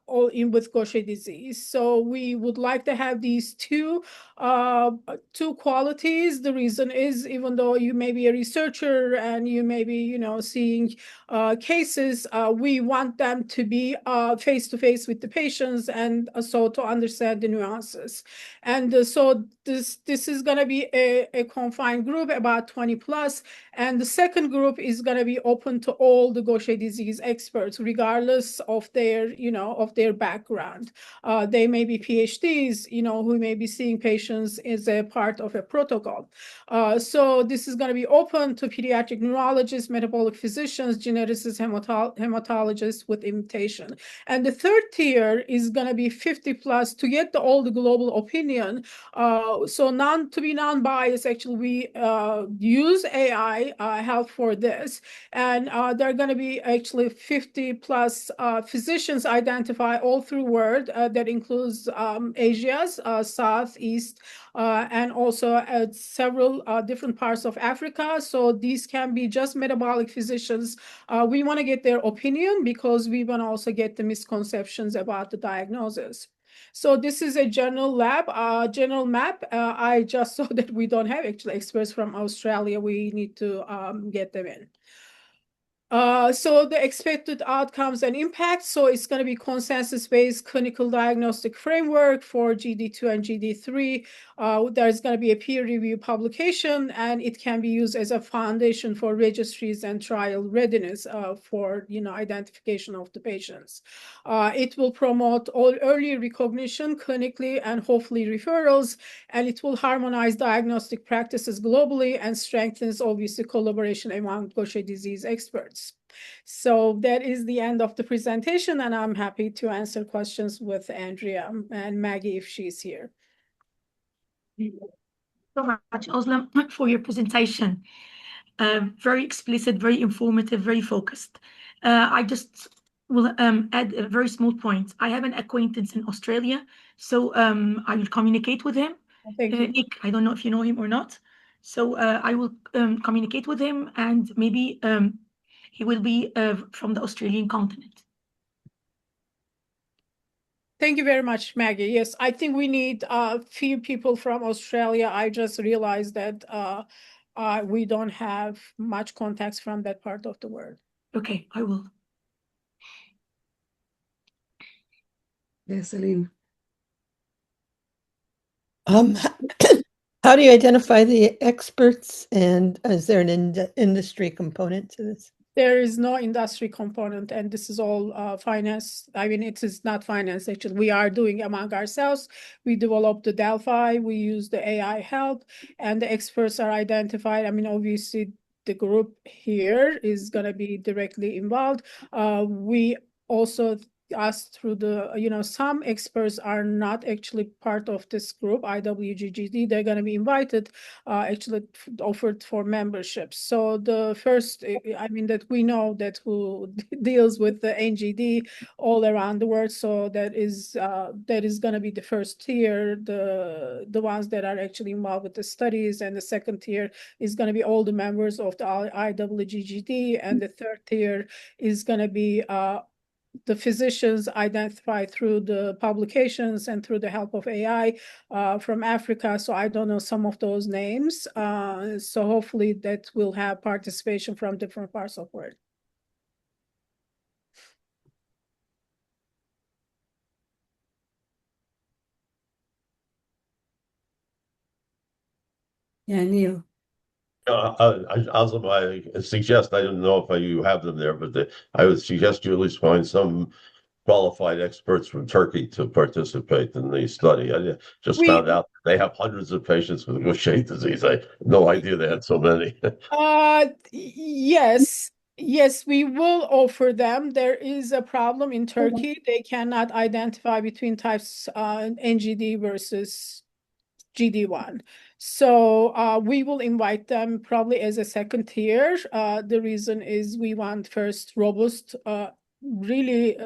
all in with Gaucher disease. So we would like to have these two qualities. The reason is, even though you may be a researcher and you may be, seeing cases, we want them to be face to face with the patients, and so to understand the nuances. And so this is going to be a confined group, about 20 plus, and the second group is going to be open to all the Gaucher disease experts, regardless of their, of their background. They may be PhDs, who may be seeing patients as a part of a protocol. So this is going to be open to pediatric neurologists, metabolic physicians, geneticists, hematologists with invitation. And the third tier is going to be 50 plus to get all the global opinion. So to be non-biased, actually, we use AI help for this. And there are going to be actually 50 plus physicians identified all through world that includes Asia's, South, East, and also several different parts of Africa. So these can be just metabolic physicians. We want to get their opinion because we want to also get the misconceptions about the diagnosis. So this is a general map. I just saw that we don't have actually experts from Australia. We need to get them in. So the expected outcomes and impacts. So it's going to be consensus-based clinical diagnostic framework for GD2 and GD3. There's going to be a peer review publication, and it can be used as a foundation for registries and trial readiness for identification of the patients. It will promote all early recognition clinically and hopefully referrals, and it will harmonize diagnostic practices globally and strengthens obviously collaboration among Gaucher disease experts. So that is the end of the presentation, and I'm happy to answer questions with Andrea and Maggie if she's here. So much, Özlem, for your presentation. Very explicit, very informative, very focused. I just will add a very small point. I have an acquaintance in Australia, so I will communicate with him. Thank you. Nick, I don't know if you know him or not. So I will communicate with him, and maybe he will be from the Australian continent. Thank you very much, Maggie. Yes, I think we need a few people from Australia. I just realized that we don't have much contacts from that part of the world. Okay, I will. Yes, Celine. How do you identify the experts, and is there an industry component to this? There is no industry component, and this is all finance. I mean, it is not finance, actually. We are doing among ourselves. We developed the Delphi, we use the AI help, and the experts are identified. I mean, obviously, the group here is going to be directly involved. We also asked through the, some experts are not actually part of this group, IWGGD. They're going to be invited, actually offered for membership. So the first, I mean, that we know that who deals with the NGD all around the world. So that is going to be the first tier, the ones that are actually involved with the studies, and the second tier is going to be all the members of the IWGGD, and the third tier is going to be the physicians identified through the publications and through the help of AI from Africa. So I don't know some of those names. So hopefully that will have participation from different parts of the world. Yeah, Neil. Also, I suggest, I don't know if you have them there, but I would suggest you at least find some qualified experts from Turkey to participate in the study. I just found out they have hundreds of patients with Gaucher disease. I had no idea they had so many. Yes, we will offer them. There is a problem in Turkey. They cannot identify between types NGD versus GD1. So we will invite them probably as a second tier. The reason is we want first robust, really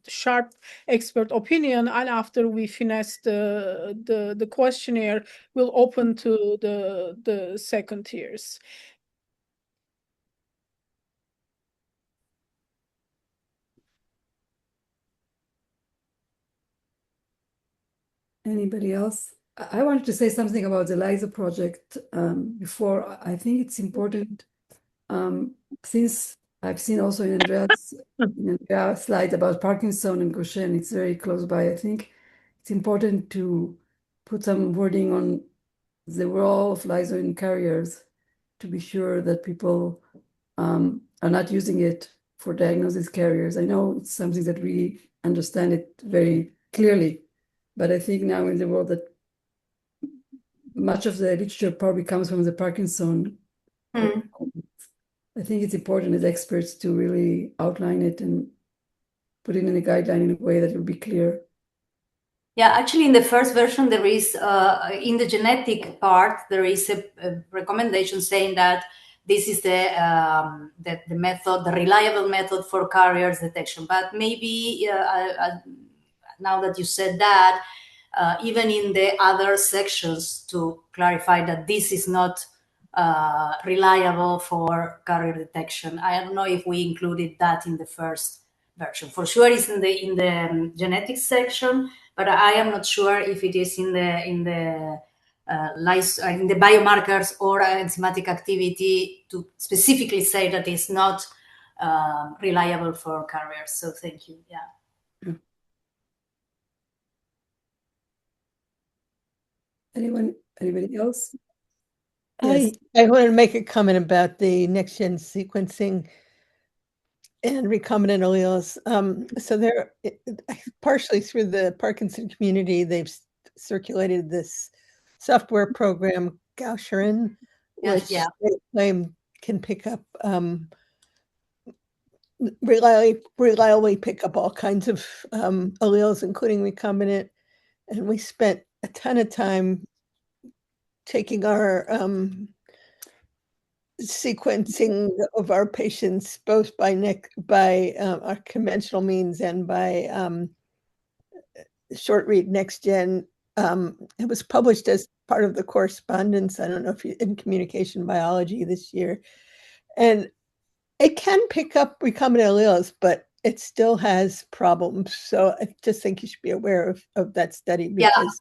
sharp expert opinion, and after we finesse the questionnaire, we'll open to the second tiers. Anybody else? I wanted to say something about the LISA project before. I think it's important, since I've seen also in Andrea's slide about Parkinson and Gaucher, and it's very close by. I think it's important to put some wording on the role of LISA in carriers to be sure that people are not using it for diagnosis carriers. I know it's something that we understand it very clearly, but I think now in the world that much of the literature probably comes from the Parkinson. I think it's important as experts to really outline it and put it in a guideline in a way that will be clear. Yeah, actually, in the first version, there is, in the genetic part, there is a recommendation saying that this is the method, the reliable method for carriers detection. But maybe now that you said that, even in the other sections to clarify that this is not reliable for carrier detection. I don't know if we included that in the first version. For sure, it's in the genetics section, but I am not sure if it is in the biomarkers or enzymatic activity to specifically say that it's not reliable for carriers. So thank you. Yeah. Anybody else? Yes. I wanted to make a comment about the next-gen sequencing and recombinant alleles. So they're partially through the Parkinson community, they've circulated this software program, Gaucher, which they claim can pick up, reliably pick up all kinds of alleles, including recombinant. And we spent a ton of time taking our sequencing of our patients, both by our conventional means and by short read next gen. It was published as part of the correspondence. I don't know if in communication biology this year, and it can pick up recombinant alleles, but it still has problems. So I just think you should be aware of that study because.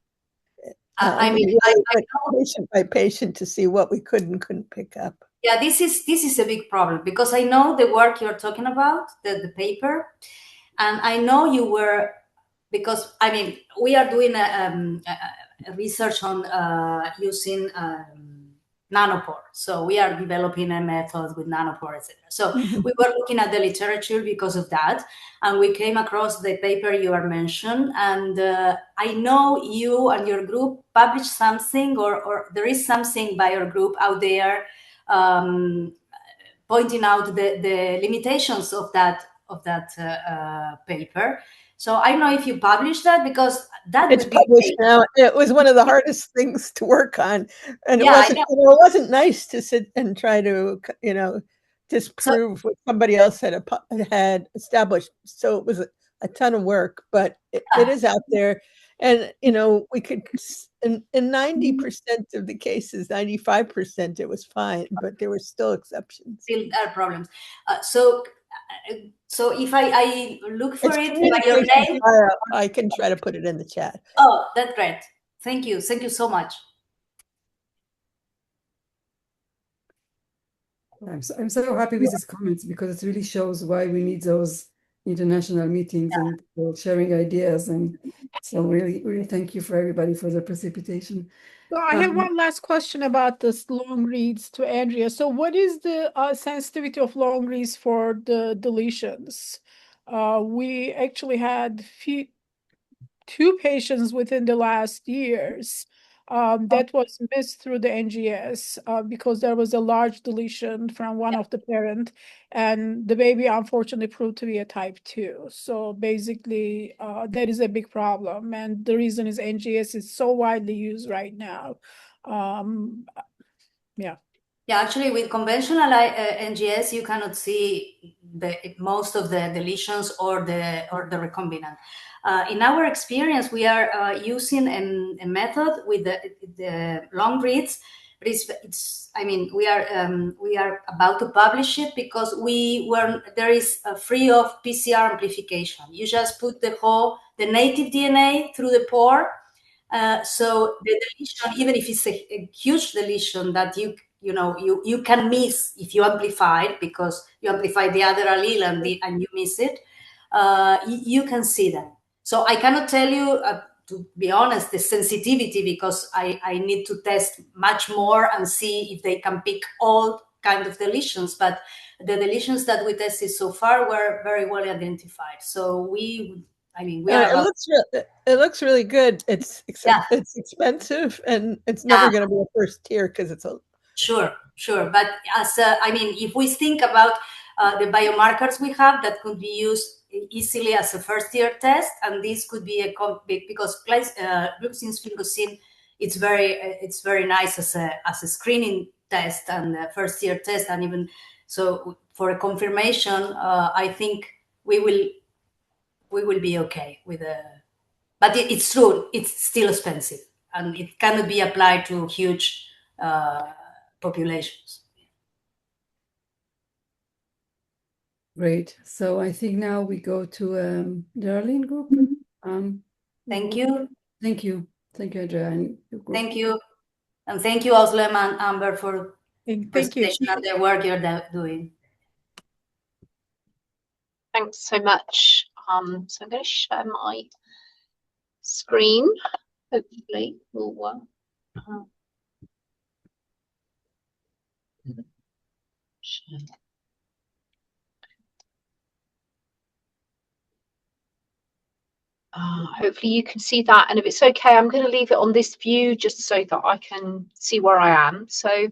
I mean, I know, patient by patient to see what we could and couldn't pick up. Yeah, this is a big problem because I know the work you're talking about, the paper, and I know you were, because I mean we are doing a research on using nanopore. So we are developing a method with nanopore, etc. So we were looking at the literature because of that, and we came across the paper you are mentioned. And I know you and your group published something, or there is something by your group out there pointing out the limitations of that paper. So I don't know if you published that, because that it's published now. It was one of the hardest things to work on, and it wasn't nice to sit and try to disprove what somebody else had established. So it was a ton of work, but it is out there, and we could in 90% of the cases, 95% it was fine, but there were still exceptions. Still are problems. So if I look for it by your name, I can try to put it in the chat. Oh, that's great. Thank you so much. I'm so happy with these comments, because it really shows why we need those international meetings and sharing ideas. And so really thank you for everybody for the precipitation. So I have one last question about this long reads to Andrea. So what is the sensitivity of long reads for the deletions? We actually had two patients within the last years that was missed through the NGS because there was a large deletion from one of the parent, and the baby unfortunately proved to be a type 2. So basically that is a big problem, and the reason is NGS is so widely used right now. Yeah, actually with conventional NGS, you cannot see most of the deletions or the recombinant. In our experience, we are using a method with the long reads, but we are about to publish it because there is free of PCR amplification. You just put the native DNA through the pore, So the deletion, even if it's a huge deletion that you can miss if you amplify it, because you amplify the other allele and you miss it, you can see them. So I cannot tell you, to be honest, the sensitivity, because I need to test much more and see if they can pick all kind of deletions. But the deletions that we tested so far were very well identified. So we are. It looks really good. It's expensive, and it's never going to be a first tier because it's a Sure. But if we think about the biomarkers we have that could be used easily as a first tier test, and this could be because glucosine sphingosine, it's very nice as a screening test and a first tier test, and even so for a confirmation, I think we will be okay with but it's true, it's still expensive, and it cannot be applied to huge populations. Great. So I think now we go to the Arlene group. Thank you. Thank you, Andrea. And thank you. And thank you, Özlem and Amber, for presentation and the work you're doing. Thanks so much. So I'm going to share my screen. Hopefully will work. Hopefully you can see that, and if it's okay, I'm going to leave it on this view just so that I can see where I am. So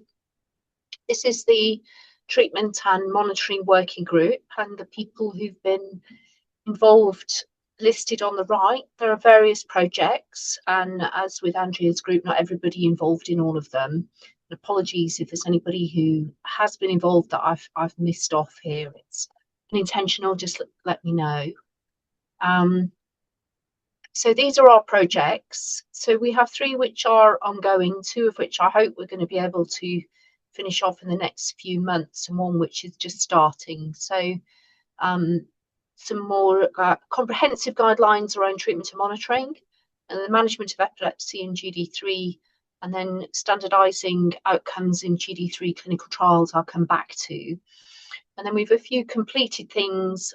this is the treatment and monitoring working group, and the people who've been involved listed on the right. There are various projects, and as with Andrea's group, not everybody involved in all of them. And apologies if there's anybody who has been involved that I've missed off here. It's unintentional, just let me know. So these are our projects. So we have 3 which are ongoing, 2 of which I hope we're going to be able to finish off in the next few months, and 1 which is just starting. So some more comprehensive guidelines around treatment and monitoring, and the management of epilepsy in GD3, and then standardising outcomes in GD3 clinical trials I'll come back to. And then we've a few completed things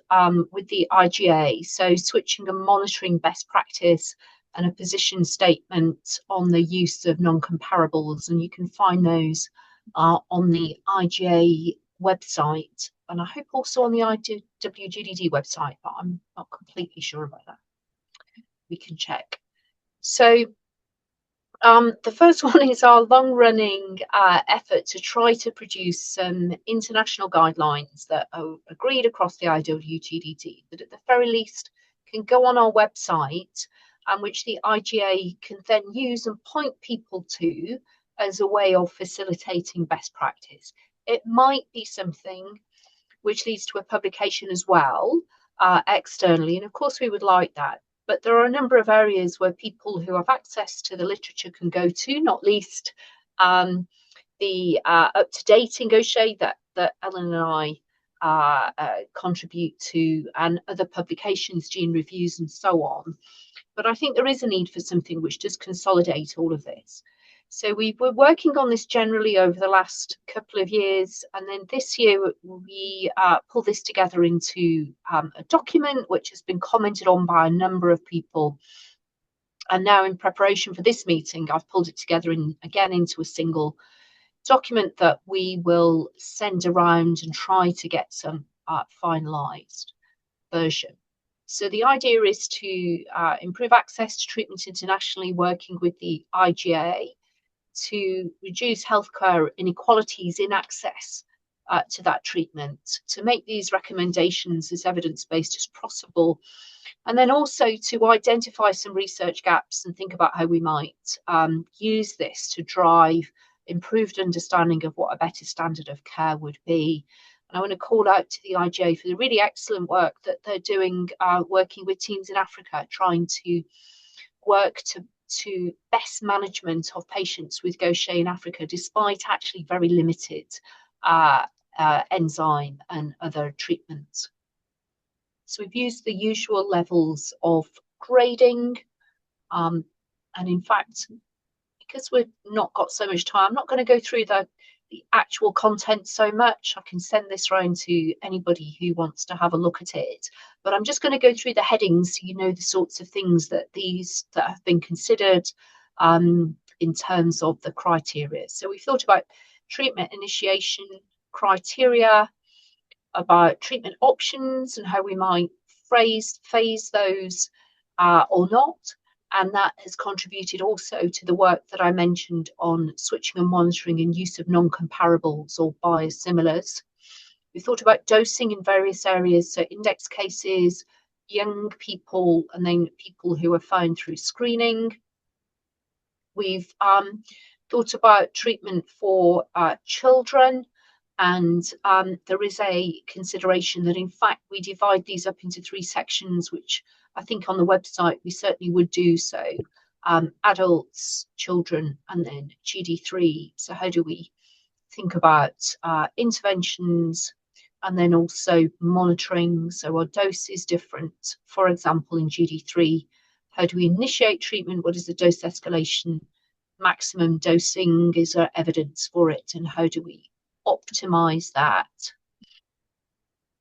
with the IGA, so switching and monitoring best practice, and a position statement on the use of non-comparables, and you can find those on the IGA website, and I hope also on the IWGGD website, but I'm not completely sure about that. We can check. So the first one is our long-running effort to try to produce some international guidelines that are agreed across the IWGGD, that at the very least can go on our website, and which the IGA can then use and point people to as a way of facilitating best practice. It might be something which leads to a publication as well, externally, and of course we would like that. But there are a number of areas where people who have access to the literature can go to, not least the up-to-date in Gaucher that Ellen and I contribute to, and other publications, gene reviews and so on. But I think there is a need for something which does consolidate all of this. So we were working on this generally over the last couple of years, and then this year we pulled this together into a document which has been commented on by a number of people. And now, in preparation for this meeting, I've pulled it together again into a single document that we will send around and try to get some finalised version. So the idea is to improve access to treatment internationally, working with the IGA, to reduce healthcare inequalities in access to that treatment, to make these recommendations as evidence-based as possible, and then also to identify some research gaps and think about how we might use this to drive improved understanding of what a better standard of care would be. And I want to call out to the IGA for the really excellent work that they're doing, working with teams in Africa, trying to work to best management of patients with Gaucher in Africa, despite actually very limited enzyme and other treatments. So we've used the usual levels of grading, And in fact, because we've not got so much time, I'm not going to go through the actual content so much. I can send this round to anybody who wants to have a look at it. But I'm just going to go through the headings so you know the sorts of things that have been considered in terms of the criteria. So we've thought about treatment initiation criteria, about treatment options and how we might phase those or not. And that has contributed also to the work that I mentioned on switching and monitoring and use of non-comparables or biosimilars. We thought about dosing in various areas, so index cases, young people, and then people who are found through screening. We've thought about treatment for children, and there is a consideration that in fact we divide these up into 3 sections, which I think on the website we certainly would do so. Adults, children, and then GD3. So how do we think about interventions and then also monitoring? So our dose is different. For example, in GD3, how do we initiate treatment? What is the dose escalation? Maximum dosing, is there evidence for it? And how do we optimize that?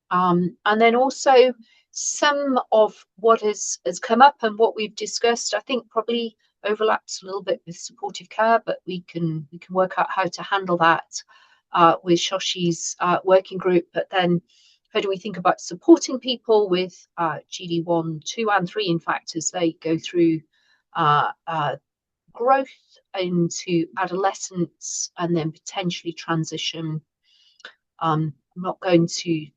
And then also some of what has come up and what we've discussed, I think probably overlaps a little bit with supportive care, but we can work out how to handle that with Shoshi's working group. But then how do we think about supporting people with GD1, 2 and 3, in fact, as they go through growth into adolescence and then potentially transition. I'm not going to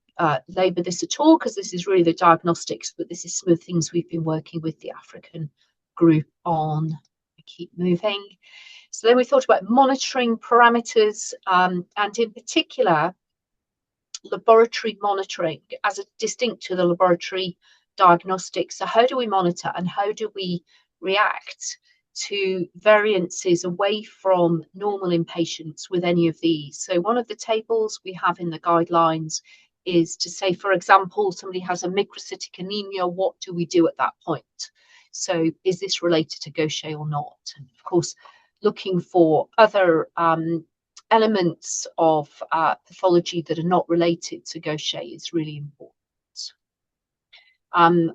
labour this at all because this is really the diagnostics, but this is some of the things we've been working with the African group on. I keep moving. So then we thought about monitoring parameters and in particular laboratory monitoring as a distinct to the laboratory diagnostics. So how do we monitor and how do we react to variances away from normal in patients with any of these? So one of the tables we have in the guidelines is to say, for example, somebody has a microcytic anemia, what do we do at that point? So is this related to Gaucher or not? And of course, looking for other elements of pathology that are not related to Gaucher is really important.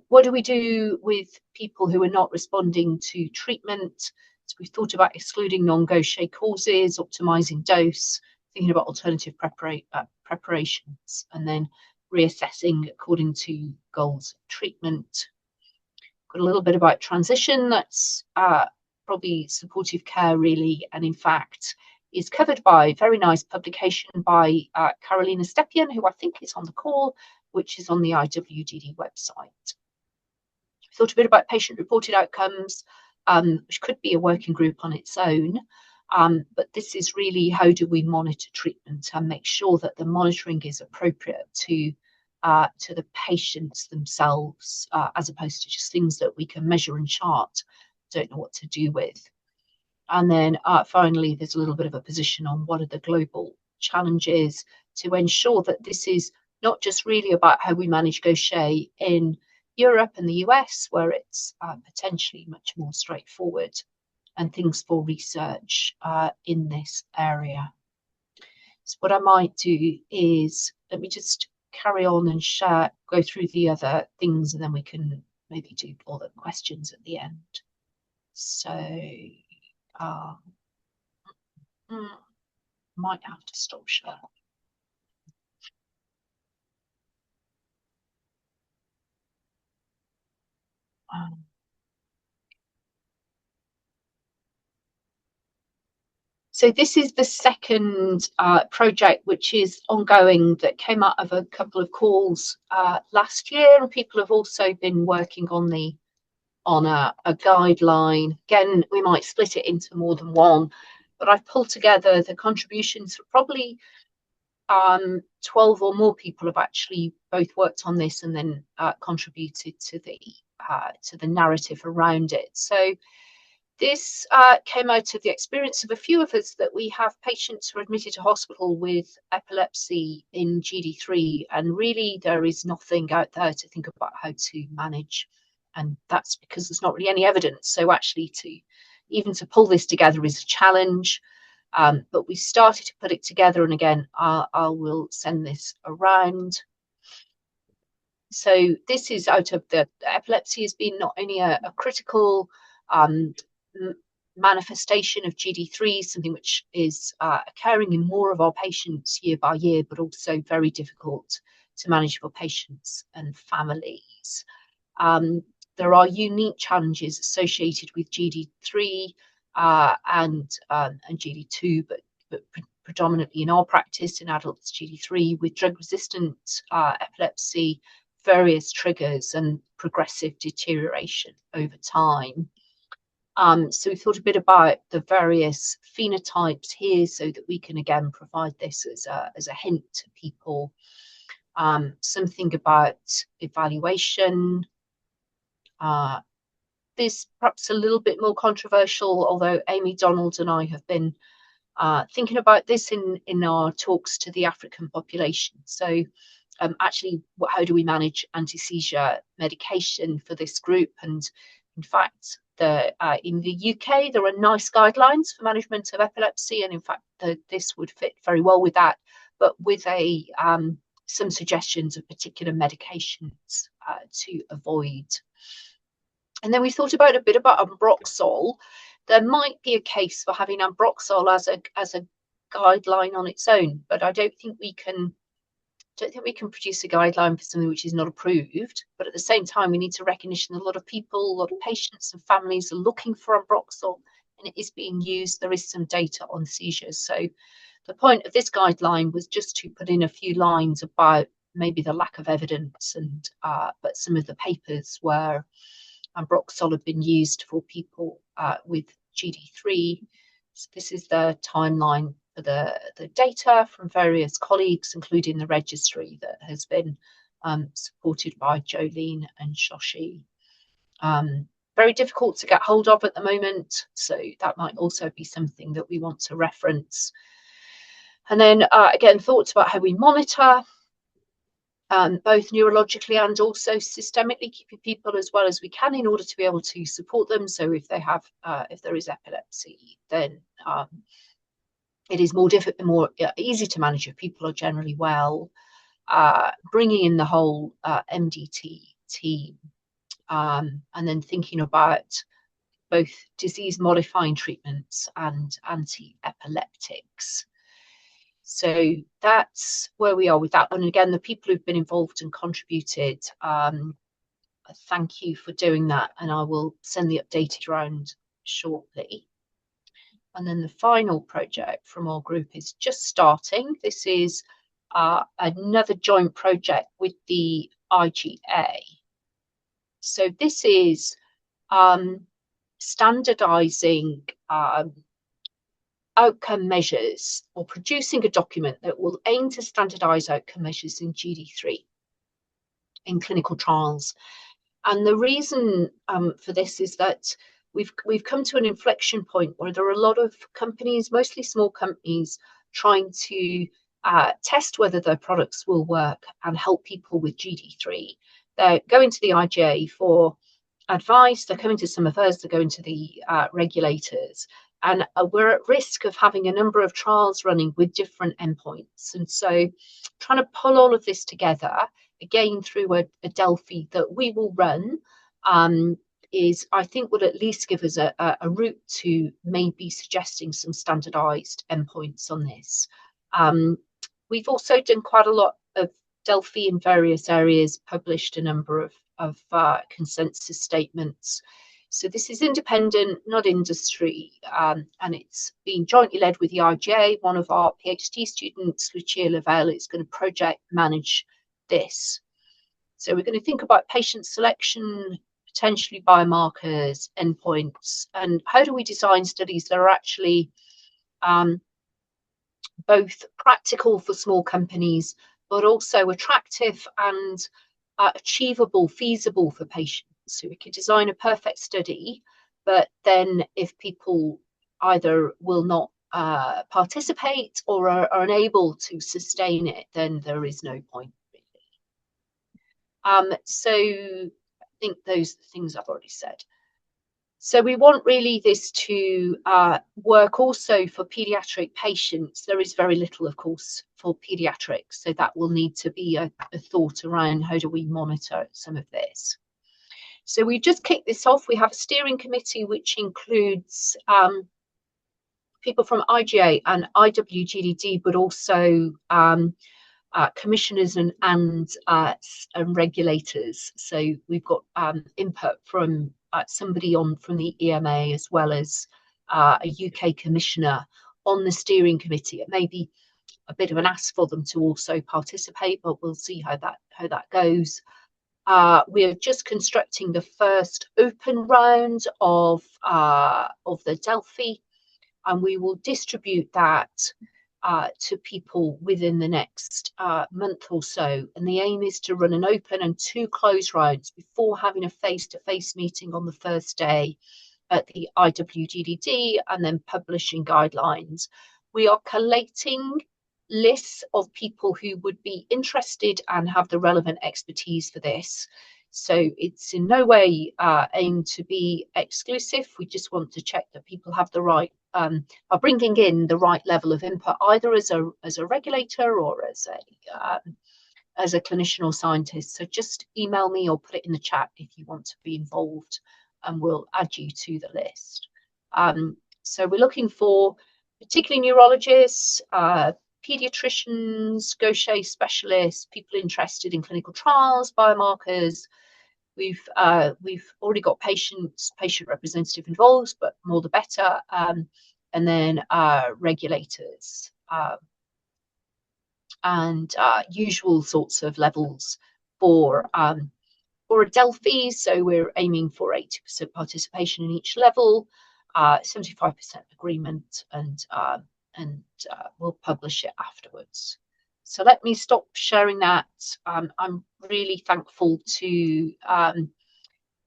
What do we do with people who are not responding to treatment? So we've thought about excluding non-Gaucher causes, optimizing dose, thinking about alternative preparations, and then reassessing according to goals of treatment. Got a little bit about transition. That's probably supportive care, really, and in fact is covered by a very nice publication by Carolina Stepien, who I think is on the call, which is on the IWGD website. We thought a bit about patient-reported outcomes, which could be a working group on its own. But this is really how do we monitor treatment and make sure that the monitoring is appropriate to the patients themselves, as opposed to just things that we can measure and chart, don't know what to do with. And then finally, there's a little bit of a position on what are the global challenges to ensure that this is not just really about how we manage Gaucher in Europe and the US, where it's potentially much more straightforward, and things for research in this area. So what I might do is, let me just carry on and share, go through the other things, and then we can maybe do all the questions at the end. So might have to stop share. So this is the second project which is ongoing that came out of a couple of calls last year, and people have also been working on a guideline. Again, we might split it into more than one, but I've pulled together the contributions for probably 12 or more people have actually both worked on this and then contributed to the narrative around it. So this came out of the experience of a few of us that we have patients who are admitted to hospital with epilepsy in GD3, and really there is nothing out there to think about how to manage, and that's because there's not really any evidence. So actually to even to pull this together is a challenge. But we started to put it together, and again, I will send this around. So this is out of the epilepsy has been not only a critical manifestation of GD3, something which is occurring in more of our patients year by year, but also very difficult to manage for patients and families. There are unique challenges associated with GD3 and GD2, but predominantly in our practice in adults GD3 with drug-resistant epilepsy, various triggers and progressive deterioration over time. So we thought a bit about the various phenotypes here so that we can again provide this as a hint to people. Something about evaluation. This perhaps a little bit more controversial, although Amy Donald and I have been thinking about this in our talks to the African population. So actually, how do we manage anti-seizure medication for this group? And in fact, in the UK, there are NICE guidelines for management of epilepsy, and in fact, this would fit very well with that, but with some suggestions of particular medications to avoid. And then we thought about a bit about ambroxol. There might be a case for having ambroxol as a guideline on its own, but I don't think we can produce a guideline for something which is not approved. But at the same time, we need to recognition that a lot of people, a lot of patients and families are looking for ambroxol, and it is being used. There is some data on seizures. So the point of this guideline was just to put in a few lines about maybe the lack of evidence, and but some of the papers where ambroxol had been used for people with GD3. So this is the timeline for the data from various colleagues, including the registry that has been supported by Jolene and Shoshi. Very difficult to get hold of at the moment, so that might also be something that we want to reference. And then again, thoughts about how we monitor, both neurologically and also systemically, keeping people as well as we can in order to be able to support them. So if they have, if there is epilepsy, then it is more easy to manage if people are generally well. Bringing in the whole MDT team, and then thinking about both disease-modifying treatments and anti-epileptics. So that's where we are with that. And again, the people who've been involved and contributed, thank you for doing that. And I will send the updated round shortly. And then the final project from our group is just starting. This is another joint project with the IGA. So this is standardizing outcome measures, or producing a document that will aim to standardize outcome measures in GD3 in clinical trials. And the reason for this is that we've come to an inflection point where there are a lot of companies, mostly small companies, trying to test whether their products will work and help people with GD3. They're going to the IGA for advice, they're coming to some of us, they're going to the regulators. And we're at risk of having a number of trials running with different endpoints. And so trying to pull all of this together, again, through a Delphi that we will run, is, I think, will at least give us a route to maybe suggesting some standardized endpoints on this. We've also done quite a lot of Delphi in various areas, published a number of consensus statements. So this is independent, not industry, and it's being jointly led with the IGA. One of our PhD students, Lucia Lavelle, is going to project manage this. So we're going to think about patient selection, potentially biomarkers, endpoints, and how do we design studies that are actually both practical for small companies, but also attractive and achievable, feasible for patients. So we could design a perfect study, but then if people either will not participate or are unable to sustain it, then there is no point really. So I think those things I've already said. So we want really this to work also for paediatric patients. There is very little, of course, for paediatrics, so that will need to be a thought around how do we monitor some of this. So we just kicked this off. We have a steering committee which includes people from IGA and IWGDD, but also commissioners and regulators. So we've got input from somebody from the EMA, as well as a UK commissioner on the steering committee. It may be a bit of an ask for them to also participate, but we'll see how that goes. We are just constructing the first open round of the Delphi, and we will distribute that to people within the next month or so. And the aim is to run an open and 2 closed rounds before having a face-to-face meeting on the first day at the IWGDD, and then publishing guidelines. We are collating lists of people who would be interested and have the relevant expertise for this. So it's in no way aimed to be exclusive. We just want to check that people have the right, are bringing in the right level of input, either as a regulator or as a clinician or scientist. So just email me or put it in the chat if you want to be involved, and we'll add you to the list. So we're looking for particularly neurologists, pediatricians, Gaucher specialists, people interested in clinical trials, biomarkers. We've already got patient representative involved, but more the better. And then regulators and usual sorts of levels for a Delphi. So we're aiming for 80% participation in each level, 75% agreement, and we'll publish it afterwards. So let me stop sharing that. I'm really thankful to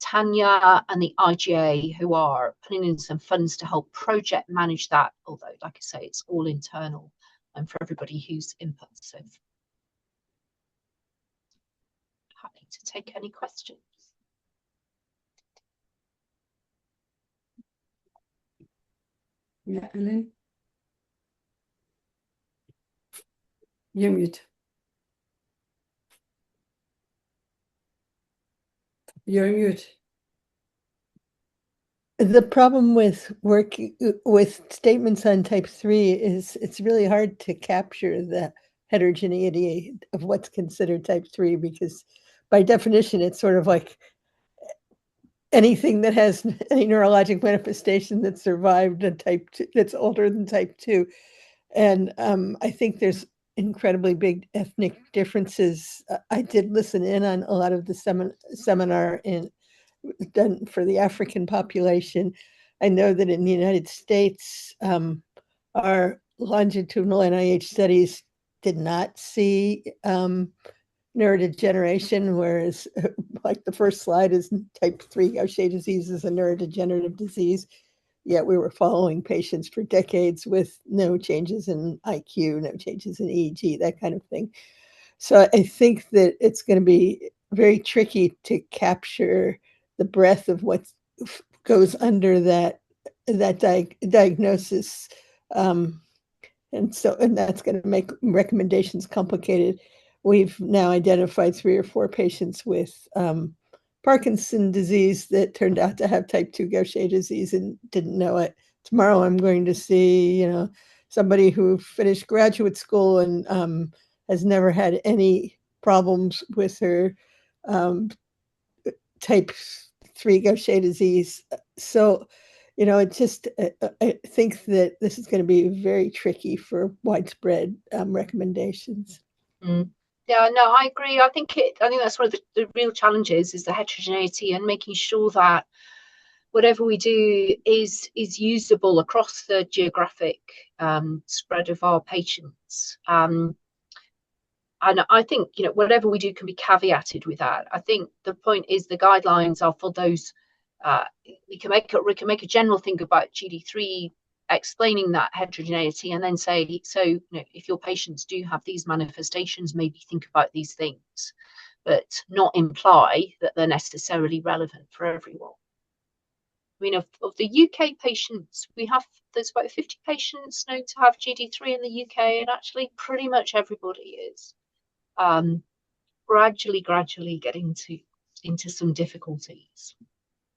Tanya and the IGA, who are putting in some funds to help project manage that, although, like I say, it's all internal, and for everybody who's input. So happy to take any questions. Yeah, Ellen? You're mute. You're mute. The problem with working with statements on type 3 is it's really hard to capture the heterogeneity of what's considered type 3, because by definition, it's sort of like anything that has any neurologic manifestation that survived a type 2, that's older than type 2. And I think there's incredibly big ethnic differences. I did listen in on a lot of the seminar done for the African population. I know that in the United States, our longitudinal NIH studies did not see neurodegeneration, whereas like the first slide is type 3 Gaucher disease is a neurodegenerative disease. Yet we were following patients for decades with no changes in IQ, no changes in EEG, that kind of thing. So I think that it's going to be very tricky to capture the breadth of what goes under that diagnosis. And that's going to make recommendations complicated. We've now identified 3 or 4 patients with Parkinson's disease that turned out to have type 2 Gaucher disease and didn't know it. Tomorrow I'm going to see, somebody who finished graduate school and has never had any problems with her type 3 Gaucher disease. So, I think that this is going to be very tricky for widespread recommendations. Mm. Yeah, no, I agree. I think that's one of the real challenges is the heterogeneity, and making sure that whatever we do is usable across the geographic spread of our patients. And I think whatever we do can be caveated with that. I think the point is the guidelines are for those. We can make a general thing about GD3, explaining that heterogeneity, and then say, so if your patients do have these manifestations, maybe think about these things, but not imply that they're necessarily relevant for everyone. mean, of the UK patients, there's about 50 patients known to have GD3 in the UK, and actually pretty much everybody is gradually getting into some difficulties.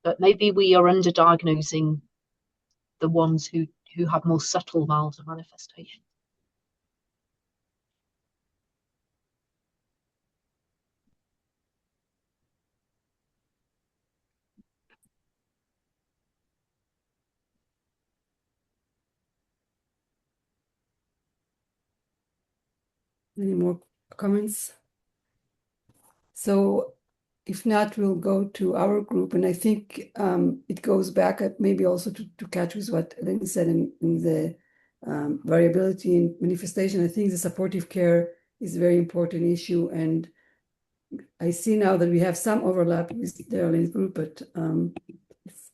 But maybe we are underdiagnosing the ones who have more subtle, milder manifestations. Any more comments? So if not, we'll go to our group. And I think it goes back maybe also to catch with what Eleni said in the variability in manifestation. I think the supportive care is a very important issue. And I see now that we have some overlap with the Eleni's group, but it's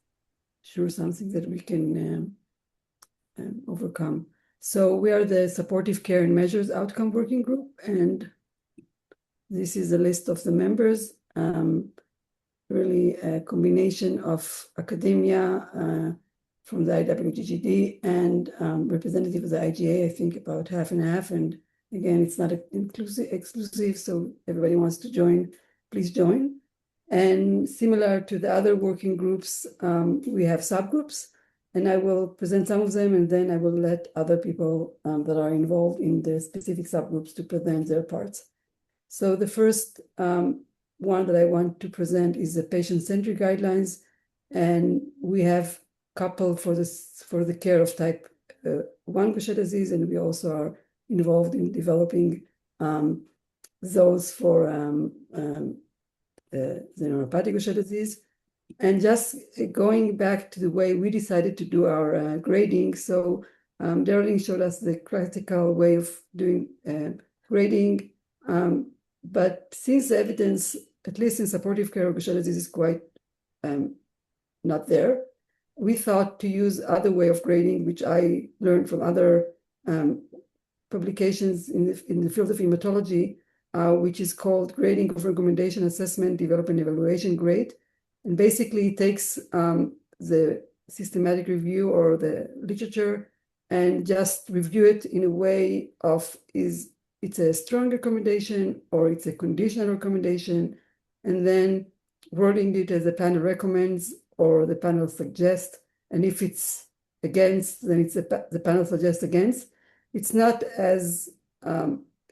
sure something that we can overcome. So we are the Supportive Care and Measures Outcome Working Group, and this is a list of the members, really a combination of academia from the IWGGD and representative of the IGA, I think about half and half. And again, it's not exclusive, so everybody wants to join, please join. And similar to the other working groups, we have subgroups. And I will present some of them, and then I will let other people that are involved in the specific subgroups to present their parts. So the first one that I want to present is the patient-centric guidelines, and we have a couple for the care of type 1 Gaucher disease, and we also are involved in developing those for the neuropathic Gaucher disease. And just going back to the way we decided to do our grading, so Darlene showed us the classical way of doing grading, but since the evidence, at least in supportive care of Gaucher disease, is quite not there, we thought to use other way of grading, which I learned from other publications in the field of hematology, which is called Grading of Recommendation, Assessment, Development, Evaluation Grade. And basically it takes the systematic review or the literature and just review it in a way of it's a strong recommendation or it's a conditional recommendation, and then wording it as the panel recommends or the panel suggests. And if it's against, then it's the panel suggests against. It's not as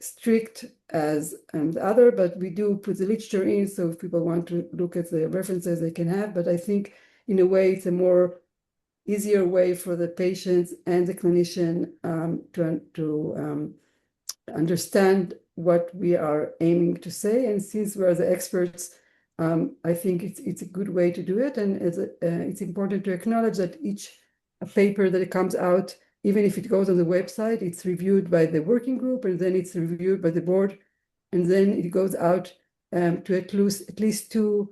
strict as the other, but we do put the literature in, so if people want to look at the references, they can have. But I think in a way it's a more easier way for the patients and the clinician to understand what we are aiming to say. And since we're the experts, I think it's a good way to do it. And it's important to acknowledge that each paper that comes out, even if it goes on the website, it's reviewed by the working group, and then it's reviewed by the board, and then it goes out to at least 2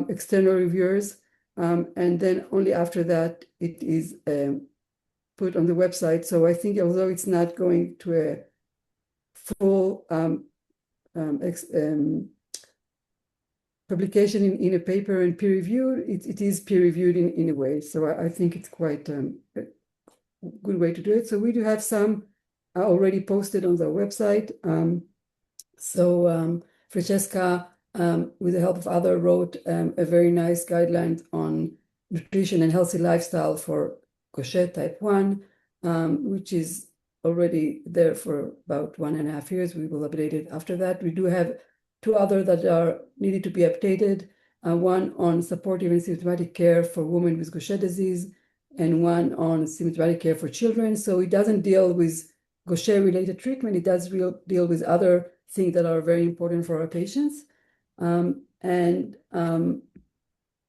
external reviewers, and then only after that it is put on the website. So I think although it's not going to a full publication in a paper and peer reviewed, it is peer reviewed in a way. So I think it's quite good way to do it. So we do have some already posted on the website. Francesca, with the help of others, wrote a very nice guideline on nutrition and healthy lifestyle for Gaucher type 1, which is already there for about 1.5 years. We will update it after that. We do have 2 others that are needed to be updated. One on supportive and symptomatic care for women with Gaucher disease, and one on symptomatic care for children. So it doesn't deal with Gaucher-related treatment. It does deal with other things that are very important for our patients.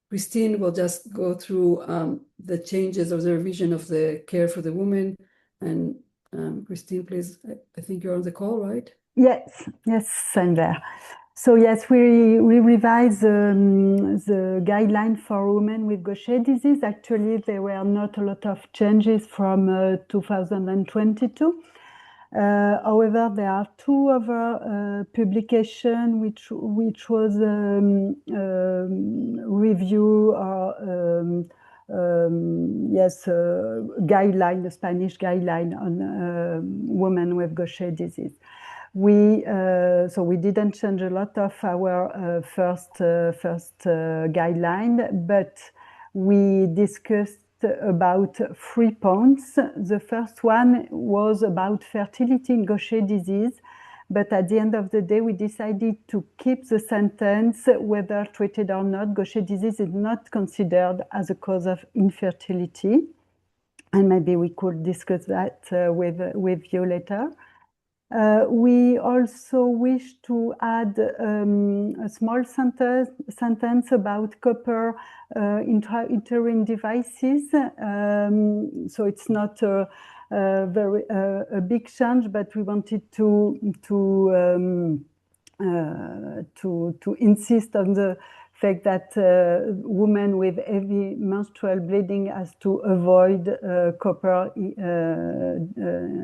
Christine will just go through the changes of the revision of the care for the women. And Christine, please, I think you're on the call, right? Yes, I'm there. So yes, we revised the guideline for women with Gaucher disease. Actually, there were not a lot of changes from 2022. However, there are 2 other publications which was review or guideline, a Spanish guideline on women with Gaucher disease. We didn't change a lot of our first guideline, but we discussed about 3 points. The first one was about fertility in Gaucher disease, but at the end of the day, we decided to keep the sentence, whether treated or not, Gaucher disease is not considered as a cause of infertility. And maybe we could discuss that with you later. We also wish to add a small sentence about copper intrauterine devices. So it's not a big change, but we wanted to insist on the fact that women with heavy menstrual bleeding has to avoid copper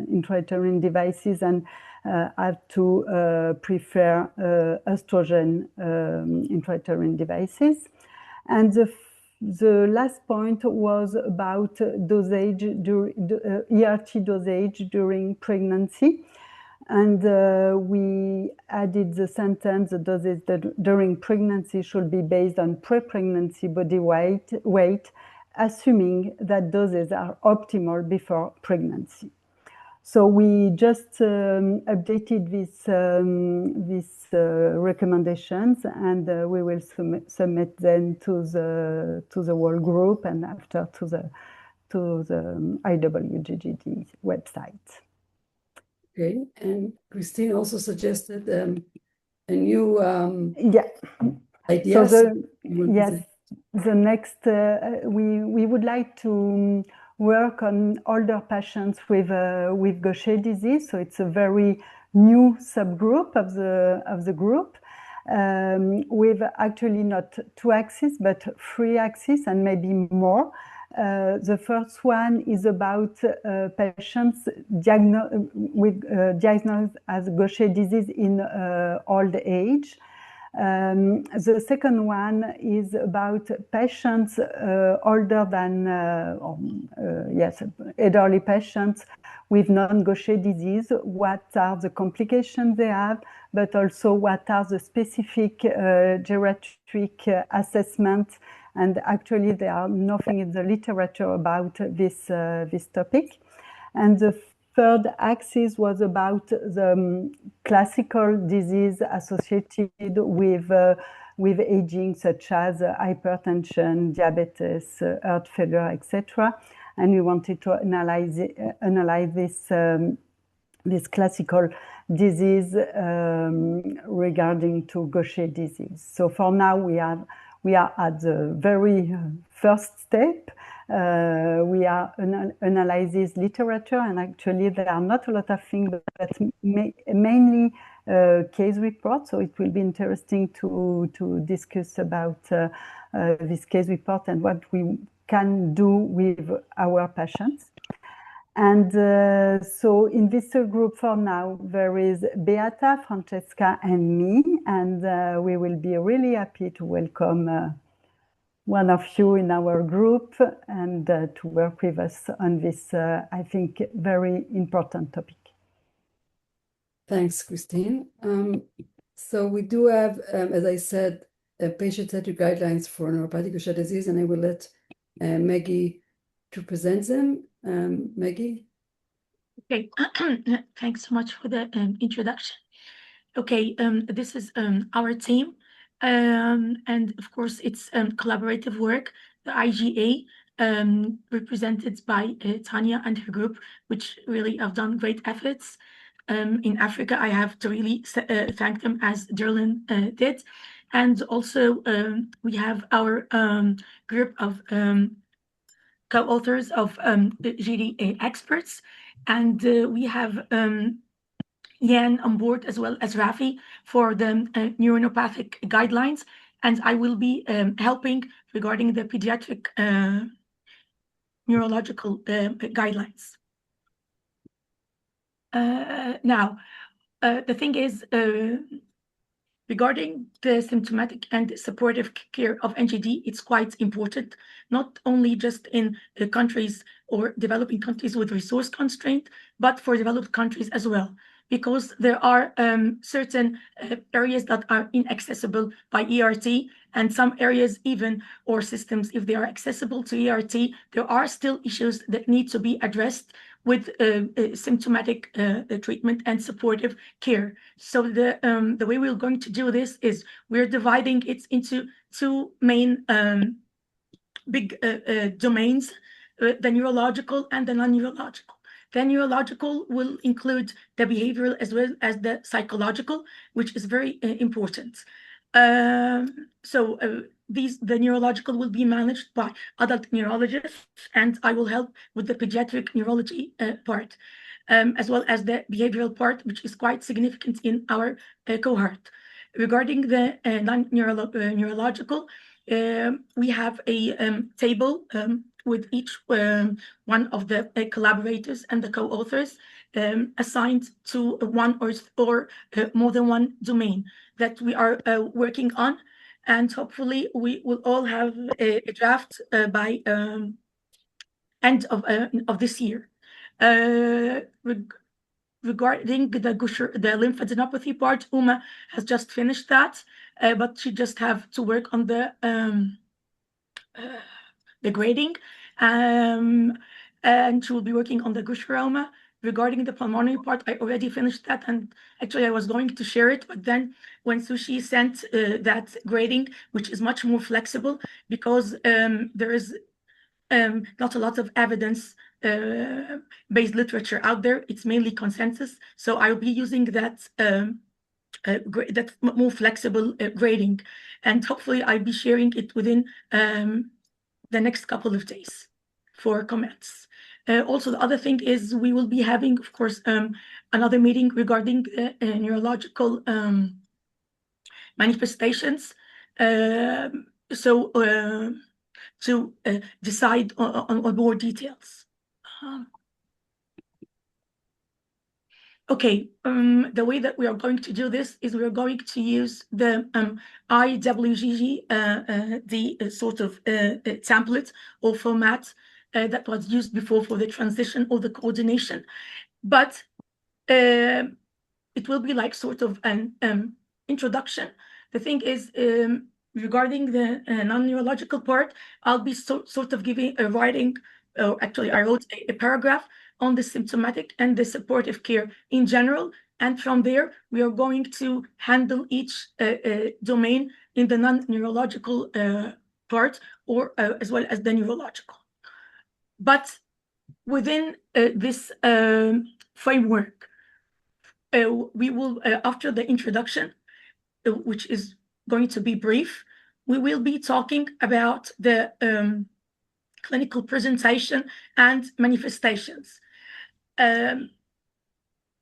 intrauterine devices and have to prefer estrogen intrauterine devices. And the last point was about dosage, ERT dosage during pregnancy. And we added the sentence, the doses during pregnancy should be based on pre-pregnancy body weight, assuming that doses are optimal before pregnancy. So we just updated these recommendations, and we will submit them to the whole group and after to the IWGGD website. Okay, and Christine also suggested a new idea. So the next, we would like to work on older patients with Gaucher disease. So it's a very new subgroup of the group, with actually not 2 axes, but 3 axes and maybe more. The first one is about patients diagnosed as Gaucher disease in old age. The second one is about patients older than, elderly patients with non-Gaucher disease. What are the complications they have, but also what are the specific geriatric assessments. And actually, there are nothing in the literature about this topic. And the third axis was about the classical disease associated with aging, such as hypertension, diabetes, heart failure, etc. And we wanted to analyze this classical disease regarding to Gaucher disease. So for now, we are at the very first step. We are analyzing literature, and actually there are not a lot of things, but mainly case reports. So it will be interesting to discuss about this case report and what we can do with our patients. And so in this group for now, there is Beata, Francesca, and me, and we will be really happy to welcome one of you in our group and to work with us on this, I think, very important topic. Thanks, Christine. So we do have, as I said, patient-centered guidelines for neuropathic Gaucher disease, and I will let Maggie to present them. Maggie? Okay, thanks so much for the introduction. Okay, this is our team. And of course, it's collaborative work, the IGA, represented by Tanya and her group, which really have done great efforts. In Africa, I have to really thank them, as Derlin did. And also, we have our group of co-authors of GD experts. And we have Yan on board, as well as Rafi, for the neuronopathic guidelines. And I will be helping regarding the pediatric neurological guidelines. Now, the thing is, Regarding the symptomatic and supportive care of NGD, it's quite important, not only just in countries or developing countries with resource constraint, but for developed countries as well, because there are certain areas that are inaccessible by ERT, and some areas even, or systems, if they are accessible to ERT, there are still issues that need to be addressed with symptomatic treatment and supportive care. So the way we're going to do this is we're dividing it into two main big domains, the neurological and the non-neurological. The neurological will include the behavioral as well as the psychological, which is very important. The neurological will be managed by adult neurologists, and I will help with the pediatric neurology part, as well as the behavioral part, which is quite significant in our cohort. Regarding the neurological, we have a table with each one of the collaborators and the co-authors assigned to one or more than one domain that we are working on, and hopefully we will all have a draft by end of this year. Regarding the Gaucher, the lymphadenopathy part, Uma has just finished that, but she just have to work on the grading, and she will be working on the Gaucher. Regarding the pulmonary part, I already finished that, and actually I was going to share it, but then when Sushi sent that grading, which is much more flexible, because there is not a lot of evidence based literature out there. It's mainly consensus. So I'll be using that that more flexible grading, and hopefully I'll be sharing it within the next couple of days for comments. Also, the other thing is we will be having, of course, another meeting regarding neurological manifestations. To decide on more details. Okay, the way that we are going to do this is we are going to use the IWGGD sort of template or format that was used before for the transition or the coordination, but it will be like sort of an introduction. The thing is, regarding the non-neurological part, I'll be sort of giving a writing, actually I wrote a paragraph on the symptomatic and the supportive care in general, and from there we are going to handle each domain in the non-neurological part, or as well as the neurological. But within this framework, we will, after the introduction, which is going to be brief, we will be talking about the clinical presentation and manifestations, and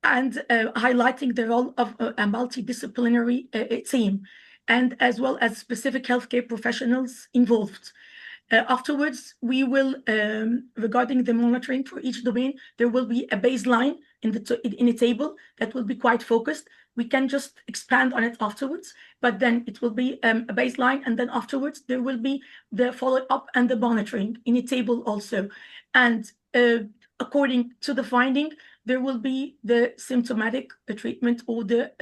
highlighting the role of a multidisciplinary team, and as well as specific healthcare professionals involved. Afterwards, we will, regarding the monitoring for each domain, there will be a baseline in a table that will be quite focused. We can just expand on it afterwards, but then it will be a baseline, and then afterwards there will be the follow-up and the monitoring in a table also. And according to the finding, there will be the symptomatic treatment or the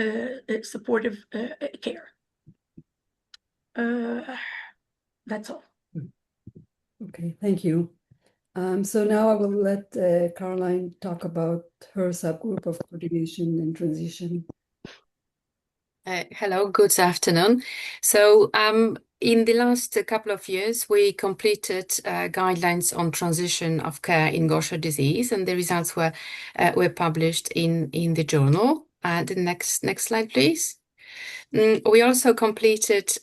supportive care. That's all. Okay, thank you. So now I will let Caroline talk about her subgroup of coordination and transition. Hello, good afternoon. So in the last couple of years, we completed guidelines on transition of care in Gaucher disease, and the results were published in the journal. The next slide, please. We also completed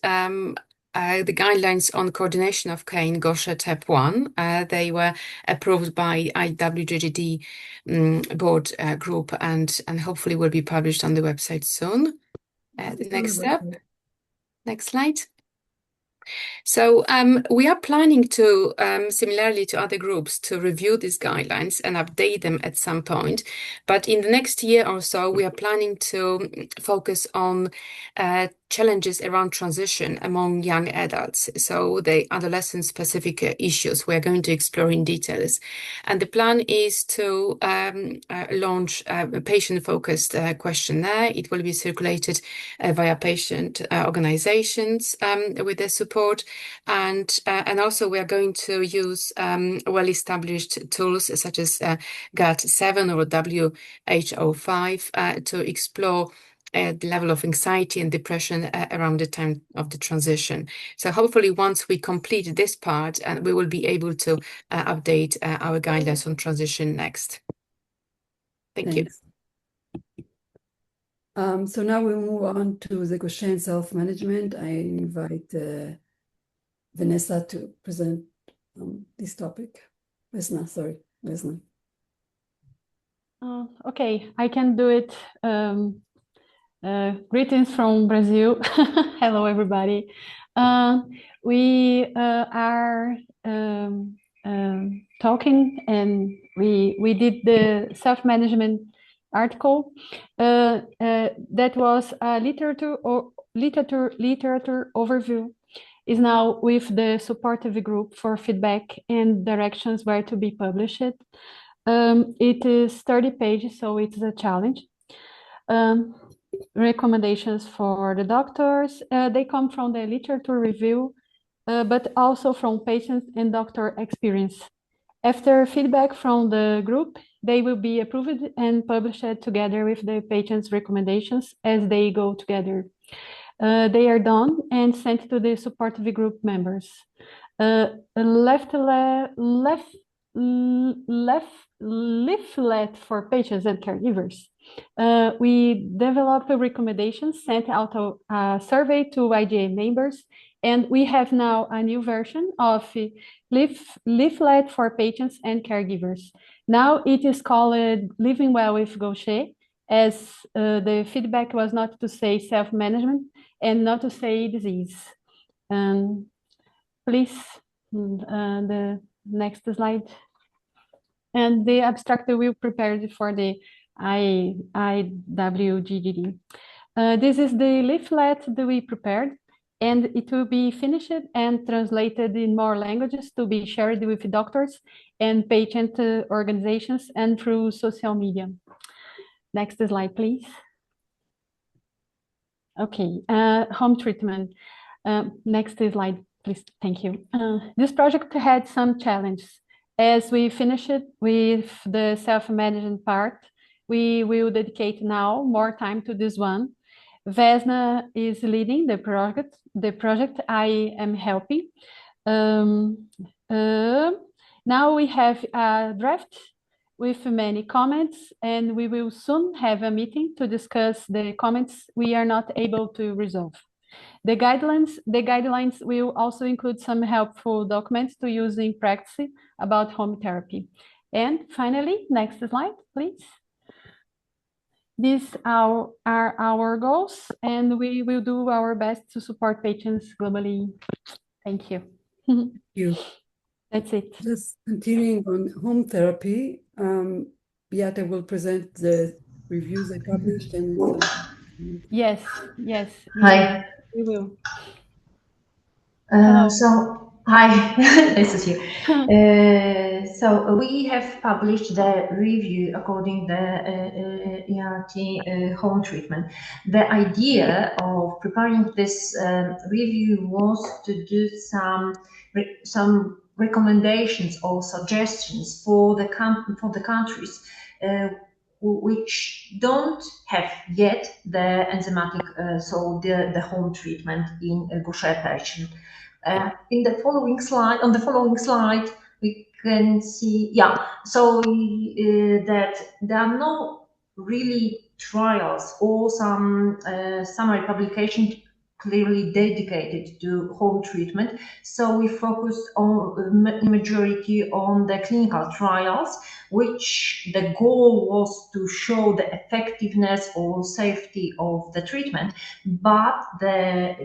the guidelines on coordination of care in Gaucher type 1. They were approved by IWGGD board group, and hopefully will be published on the website soon. The next step. Next slide. So we are planning to, similarly to other groups, to review these guidelines and update them at some point. But in the next year or so, we are planning to focus on challenges around transition among young adults. So the adolescent-specific issues we're going to explore in details. And the plan is to launch a patient-focused questionnaire. It will be circulated via patient organizations with their support. And also we are going to use well-established tools such as GAT7 or WHO5 to explore the level of anxiety and depression around the time of the transition. So hopefully once we complete this part, we will be able to update our guidelines on transition next. Thank you. So now we move on to the Gaucher self-management. I invite Vanessa to present this topic. Vesna. Okay, I can do it. Greetings from Brazil. Hello, everybody. We are talking, and we did the self-management article. That was a literature overview. Is now with the supportive group for feedback and directions where to be published. It is 30 pages, so it's a challenge. Recommendations for the doctors, they come from the literature review, but also from patients and doctor experience. After feedback from the group, they will be approved and published together with the patient's recommendations as they go together. They are done and sent to the supportive group members. Leaflet for patients and caregivers. We develop recommendations, sent out a survey to IGA members, and we have now a new version of leaflet for patients and caregivers. Now it is called Living Well with Gaucher, as the feedback was not to say self-management and not to say disease. Please, the next slide. And the abstract will prepared for the IWGGD. This is the leaflet that we prepared, and it will be finished and translated in more languages to be shared with doctors and patient organizations and through social media. Next slide, please. Okay, home treatment. Next slide, please. Thank you. This project had some challenges. As we finish it with the self-management part, we will dedicate now more time to this one. Vesna is leading the project. I am helping. Now we have a draft with many comments, and we will soon have a meeting to discuss the comments we are not able to resolve. The guidelines will also include some helpful documents to use in practice about home therapy. And finally, next slide, please. These are our goals, and we will do our best to support patients globally. Thank you. Thank you. That's it. Just continuing on home therapy, Beata will present the reviews I published and Yes. Hi. We will. So, hi, nice to see you. So we have published the review according the ERT home treatment. The idea of preparing this review was to do some recommendations or suggestions for the countries which don't have yet the enzymatic, so the home treatment in Gaucher patient. In the following slide, we can see, that there are no really trials or some summary publication clearly dedicated to home treatment. So we focused on majority on the clinical trials, which the goal was to show the effectiveness or safety of the treatment, but the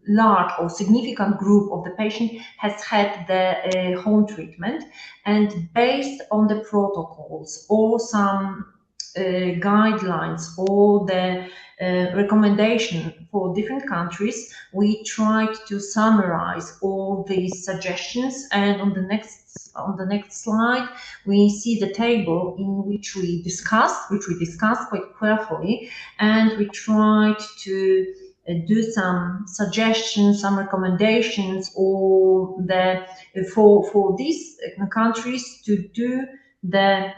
large or significant group of the patient has had the home treatment, and based on the protocols or some guidelines or the recommendation for different countries, we tried to summarize all these suggestions. And on the next slide, we see the table in which we discussed quite carefully, and we tried to do some suggestions, some recommendations, or for these countries to do the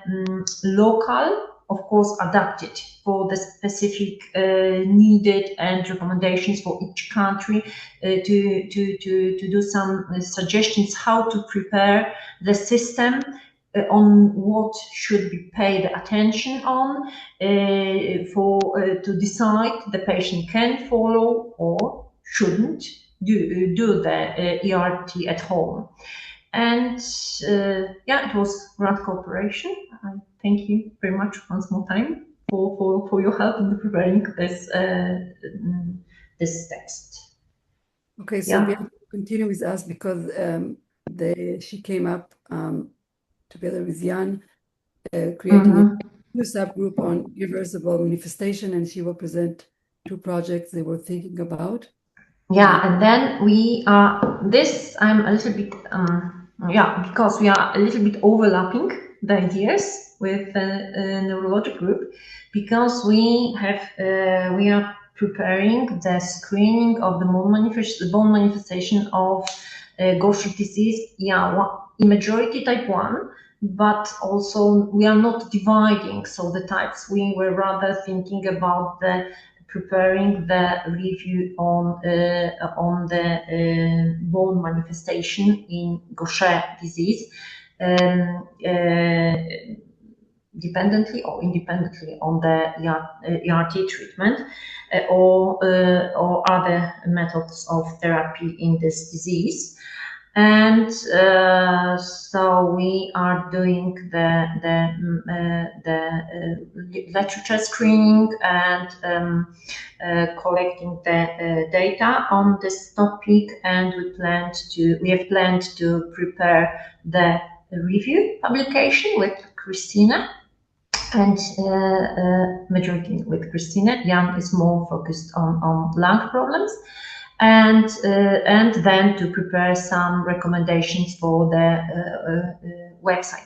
local, of course, adapted for the specific needed and recommendations for each country, to do some suggestions how to prepare the system, on what should be paid attention on, to decide the patient can follow or shouldn't do the ERT at home. And yeah, it was great cooperation. I thank you very much once more time for your help in preparing this text. Okay, so we have to continue with us because she came up together with Jan, creating a new subgroup on irreversible manifestation, and she will present 2 projects they were thinking about. Yeah, and then we are I'm a little bit because we are a little bit overlapping the ideas with the neurologic group, because we are preparing the screening of the bone manifestation of Gaucher disease, in majority type 1, but also we are not dividing so the types. We were rather thinking about preparing the review on the bone manifestation in Gaucher disease, dependently or independently on the ERT treatment, or other methods of therapy in this disease. And so we are doing the literature screening and collecting the data on this topic, and we have planned to prepare the review publication with Christina, and majority with Christina. Jan is more focused on lung problems. And then to prepare some recommendations for the website.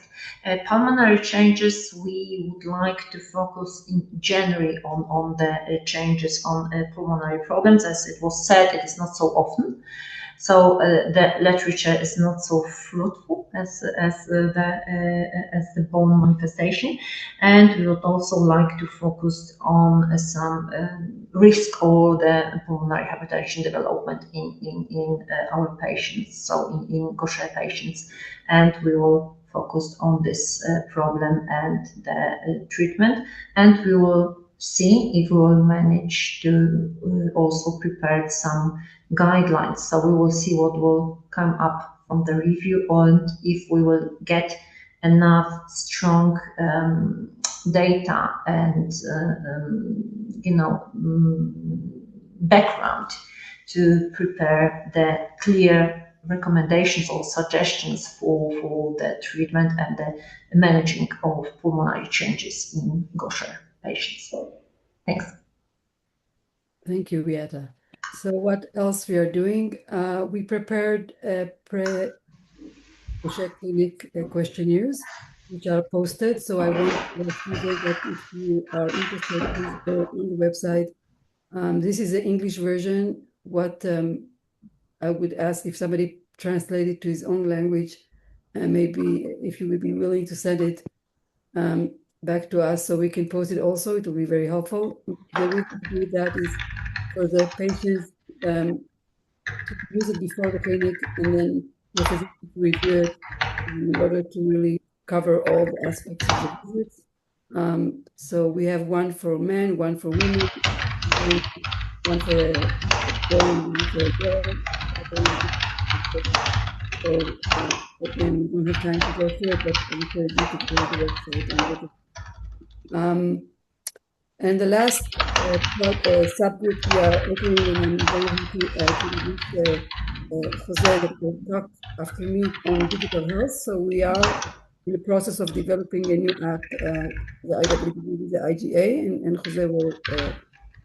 Pulmonary changes, we would like to focus in January on the changes on pulmonary problems. As it was said, it is not so often. So the literature is not so fruitful as the bone manifestation, and we would also like to focus on some risk or the pulmonary hypertension development in our patients, so in Gaucher patients, and we will focus on this problem and the treatment, and we will see if we will manage to also prepare some guidelines. So we will see what will come up from the review, and if we will get enough strong data and background to prepare the clear recommendations or suggestions for the treatment and the managing of pulmonary changes in Gaucher patients. Thanks. Thank you, Beata. So what else we are doing? We prepared pre-Gaucher clinic questionnaires, which are posted. So I want to say that if you are interested, please go on the website. This is the English version. What I would ask if somebody translated to his own language, and maybe if you would be willing to send it back to us so we can post it also, it will be very helpful. The reason to do that is for the patients to use it before the clinic, and then the physician to review it in order to really cover all the aspects of the visits. So we have one for men, one for women, one for a boy, and one for a girl. So again, we don't have time to go through it, but I encourage you to go to the website and look at it. And the last subgroup we are opening, and I'm very happy to introduce Jose that will talk after me on digital health. So we are in the process of developing a new app, the IWGD, the IGA, and Jose will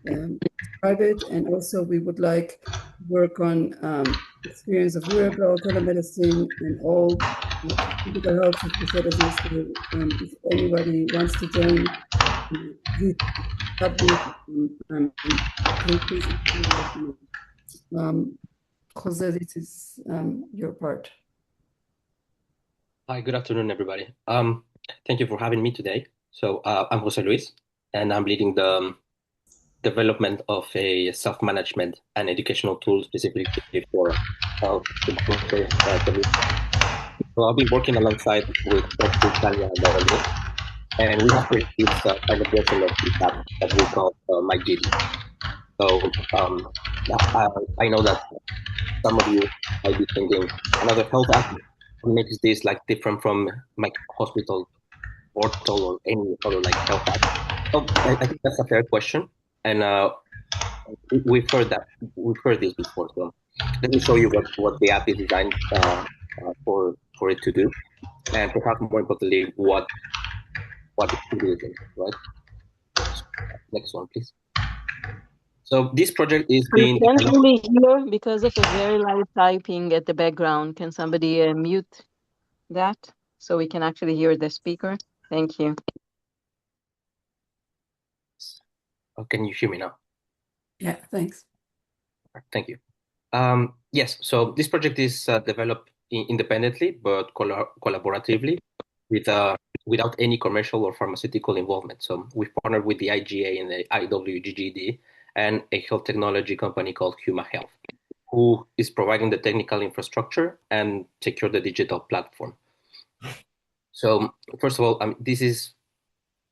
describe it. And also we would like to work on experience of wearable telemedicine and all digital health specialties. So if anybody wants to join this subgroup, please, Jose, this is your part. Hi, good afternoon, everybody. Thank you for having me today. So I'm Jose Luis, and I'm leading the development of a self-management and educational tool specifically for the community. So I've been working alongside with Dr. Tanya and Dorothy, and we have created this kind of version of this app that we call MyGD. So I know that some of you might be thinking another health app makes this like different from my hospital portal or any other like health app. So I think that's a fair question, and we've heard this before. So let me show you what the app is designed for it to do, and perhaps more importantly, what it is, right? Next one, please. So this project is being. I can't really hear because of a very loud typing at the background. Can somebody mute that so we can actually hear the speaker? Thank you. Oh, can you hear me now? Yeah, thanks. Thank you. Yes, so this project is developed independently but collaboratively without any commercial or pharmaceutical involvement. So we've partnered with the IGA and the IWGGD and a health technology company called Huma Health, who is providing the technical infrastructure and secure the digital platform. So first of all, this is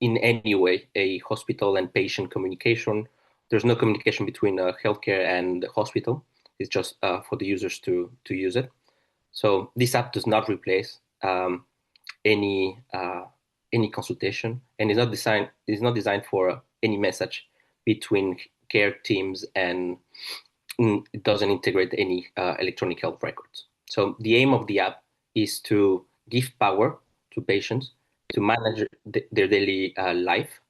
in any way a hospital and patient communication. There's no communication between healthcare and the hospital. It's just for the users to use it. So this app does not replace any consultation, and is not designed for any message between care teams, and it doesn't integrate any electronic health records. So the aim of the app is to give power to patients to manage their daily life,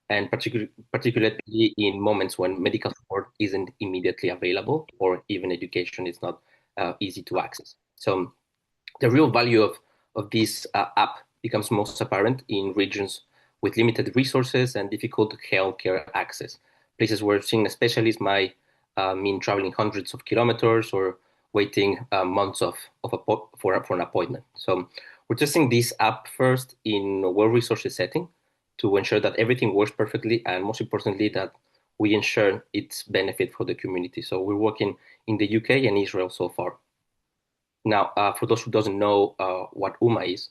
and particularly in moments when medical support isn't immediately available or even education is not easy to access. So the real value of this app becomes most apparent in regions with limited resources and difficult healthcare access, places where seeing a specialist might mean traveling hundreds of kilometers or waiting months for an appointment. So we're testing this app first in a well-resourced setting to ensure that everything works perfectly, and most importantly, that we ensure its benefit for the community. So we're working in the UK and Israel so far. Now, for those who doesn't know what Uma is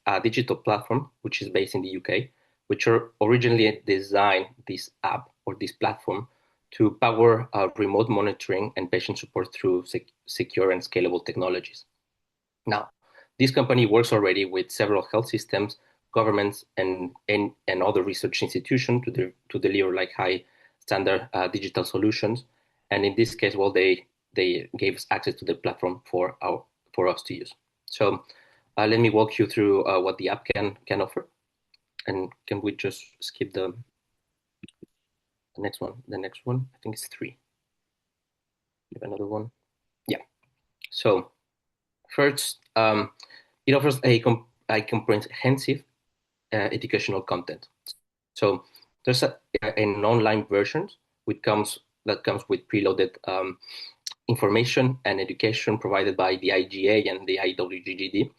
a digital platform which is based in the UK, which originally designed this app or this platform to power remote monitoring and patient support through secure and scalable technologies. Now, this company works already with several health systems, governments, and other research institutions to deliver like high standard digital solutions. And in this case, well, they gave us access to the platform for us to use. So let me walk you through what the app can offer. And can we just skip the next one? The next one, I think it's 3. We have another one. Yeah. So first, it offers a comprehensive educational content. So there's an online version that comes with preloaded information and education provided by the IGA and the IWGGD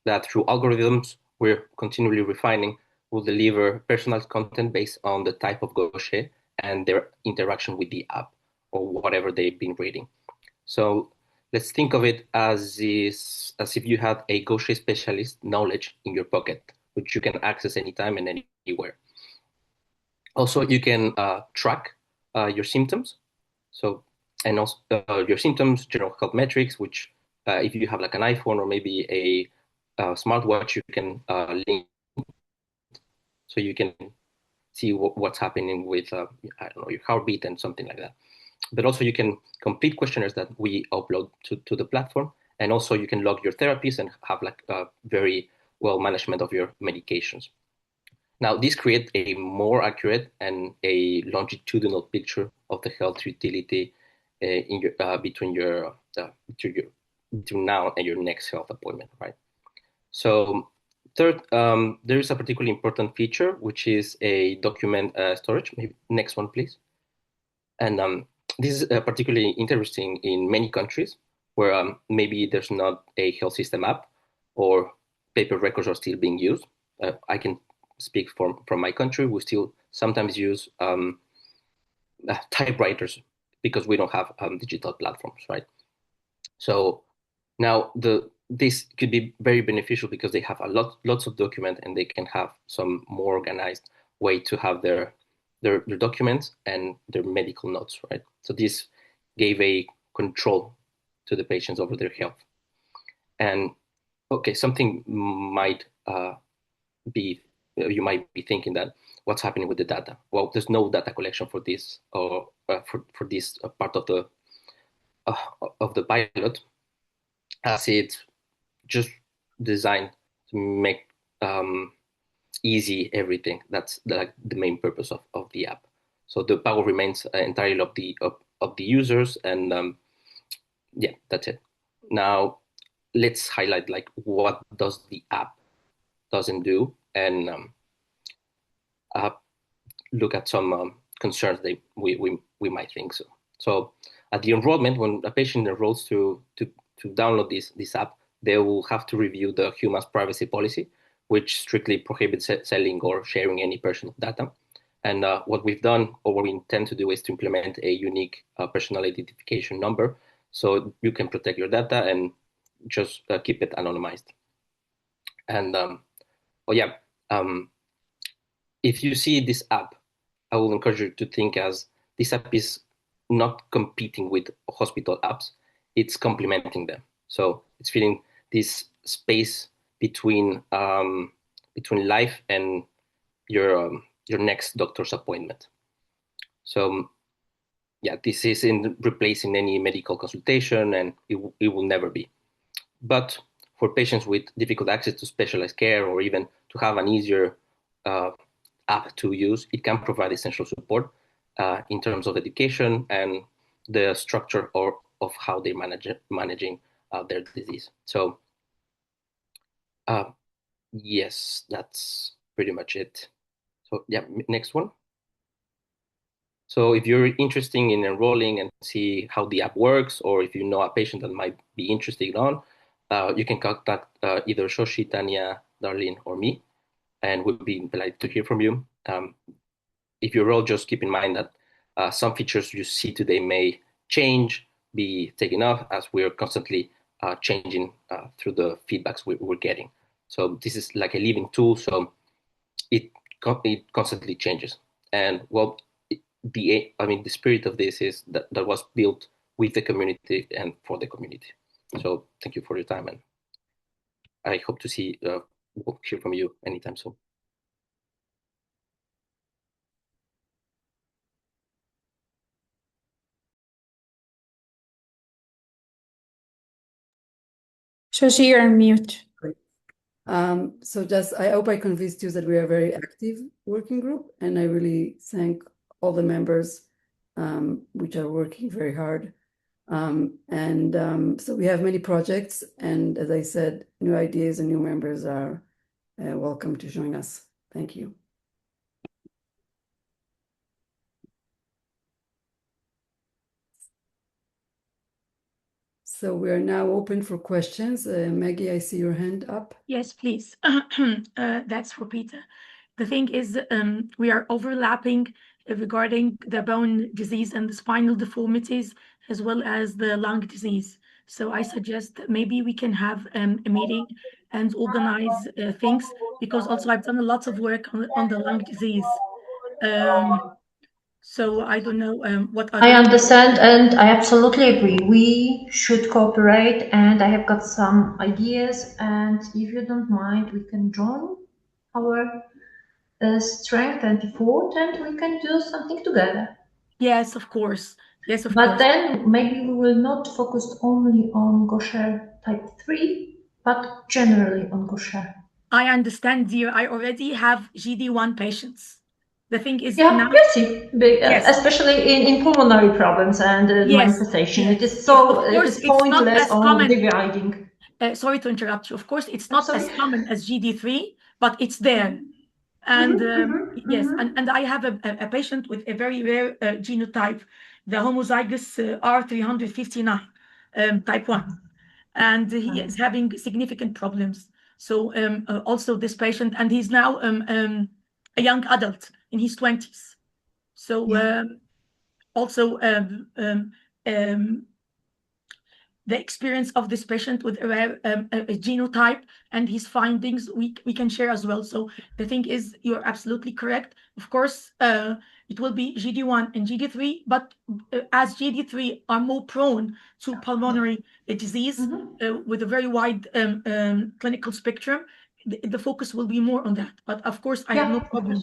that through algorithms we're continually refining will deliver personalized content based on the type of Gaucher and their interaction with the app or whatever they've been reading. So let's think of it as if you had a Gaucher specialist knowledge in your pocket, which you can access anytime and anywhere. Also, you can track your symptoms. So, and also your symptoms, general health metrics, which if you have like an iPhone or maybe a smartwatch, you can link. So you can see what's happening with, I don't know, your heartbeat and something like that. But also you can complete questionnaires that we upload to the platform. And also you can log your therapies and have like a very well management of your medications. Now, this creates a more accurate and a longitudinal picture of the health utility in your, between now and your next health appointment, right? So third, there is a particularly important feature, which is a document storage. Maybe next one, please. And this is particularly interesting in many countries where maybe there's not a health system app or paper records are still being used. I can speak from my country. We still sometimes use typewriters because we don't have digital platforms, right? So now this could be very beneficial because they have lots of documents and they can have some more organized way to have their documents and their medical notes, right? So this gave a control to the patients over their health. And okay, something might be, you might be thinking that what's happening with the data? Well, there's no data collection for this or for this part of the pilot, as it's just designed to make easy everything. That's like the main purpose of the app. So the power remains entirely of the users, and yeah, that's it. Now let's highlight like what does the app doesn't do, and look at some concerns that we might think so. So at the enrollment, when a patient enrolls to download this app, they will have to review the human's privacy policy, which strictly prohibits selling or sharing any personal data. And what we've done, or what we intend to do, is to implement a unique personal identification number, so you can protect your data and just keep it anonymized. And if you see this app, I will encourage you to think as this app is not competing with hospital apps, it's complementing them. So it's filling this space between life and your next doctor's appointment. So yeah, this isn't replacing any medical consultation, and it will never be. But for patients with difficult access to specialized care, or even to have an easier app to use, it can provide essential support in terms of education and the structure of how they're managing their disease. So yes, that's pretty much it. So yeah, next one. So if you're interested in enrolling and see how the app works, or if you know a patient that might be interested on, you can contact either Shoshi, Tanya, Darlene, or me, and we'll be delighted to hear from you. If you enroll, just keep in mind that some features you see today may change, be taken off, as we're constantly changing through the feedbacks we're getting. So this is like a living tool, so it constantly changes. And well, the spirit of this is that was built with the community and for the community. So thank you for your time, and I hope to hear from you anytime soon. Shoshi, you're on mute. Great. So just, I hope I convinced you that we are a very active working group, and I really thank all the members which are working very hard. So we have many projects, and as I said, new ideas and new members are welcome to join us. Thank you. So we are now open for questions. Maggie, I see your hand up. Yes, please. That's for Peter. The thing is, we are overlapping regarding the bone disease and the spinal deformities, as well as the lung disease. So I suggest that maybe we can have a meeting and organize things, because also I've done a lot of work on the lung disease. So I don't know what other... I understand, and I absolutely agree. We should cooperate, and I have got some ideas, and if you don't mind, we can join our strength and effort, and we can do something together. Yes, of course. Yes, of But course. then maybe we will not focus only on Gaucher type 3, but generally on Gaucher. I understand, dear. I already have GD1 patients. The thing is Yeah, now, you see, yes, especially in pulmonary problems and yes, manifestation, yes. it is Of so it course, is it's not pointless as on common. dividing. Sorry to interrupt you. Of course, it's I'm not sorry. as common as GD3, but it's there. And yes, and I have a patient with a very rare genotype, the homozygous R359 type 1, and he is having significant problems. So also this patient, and he's now a young adult in his 20s. So also the experience of this patient with a rare a genotype and his findings we can share as well. So the thing is, you're absolutely correct. Of course, it will be GD1 and GD3, but as GD3 are more prone to pulmonary disease with a very wide clinical spectrum, the focus will be more on that. But of course, I have no problem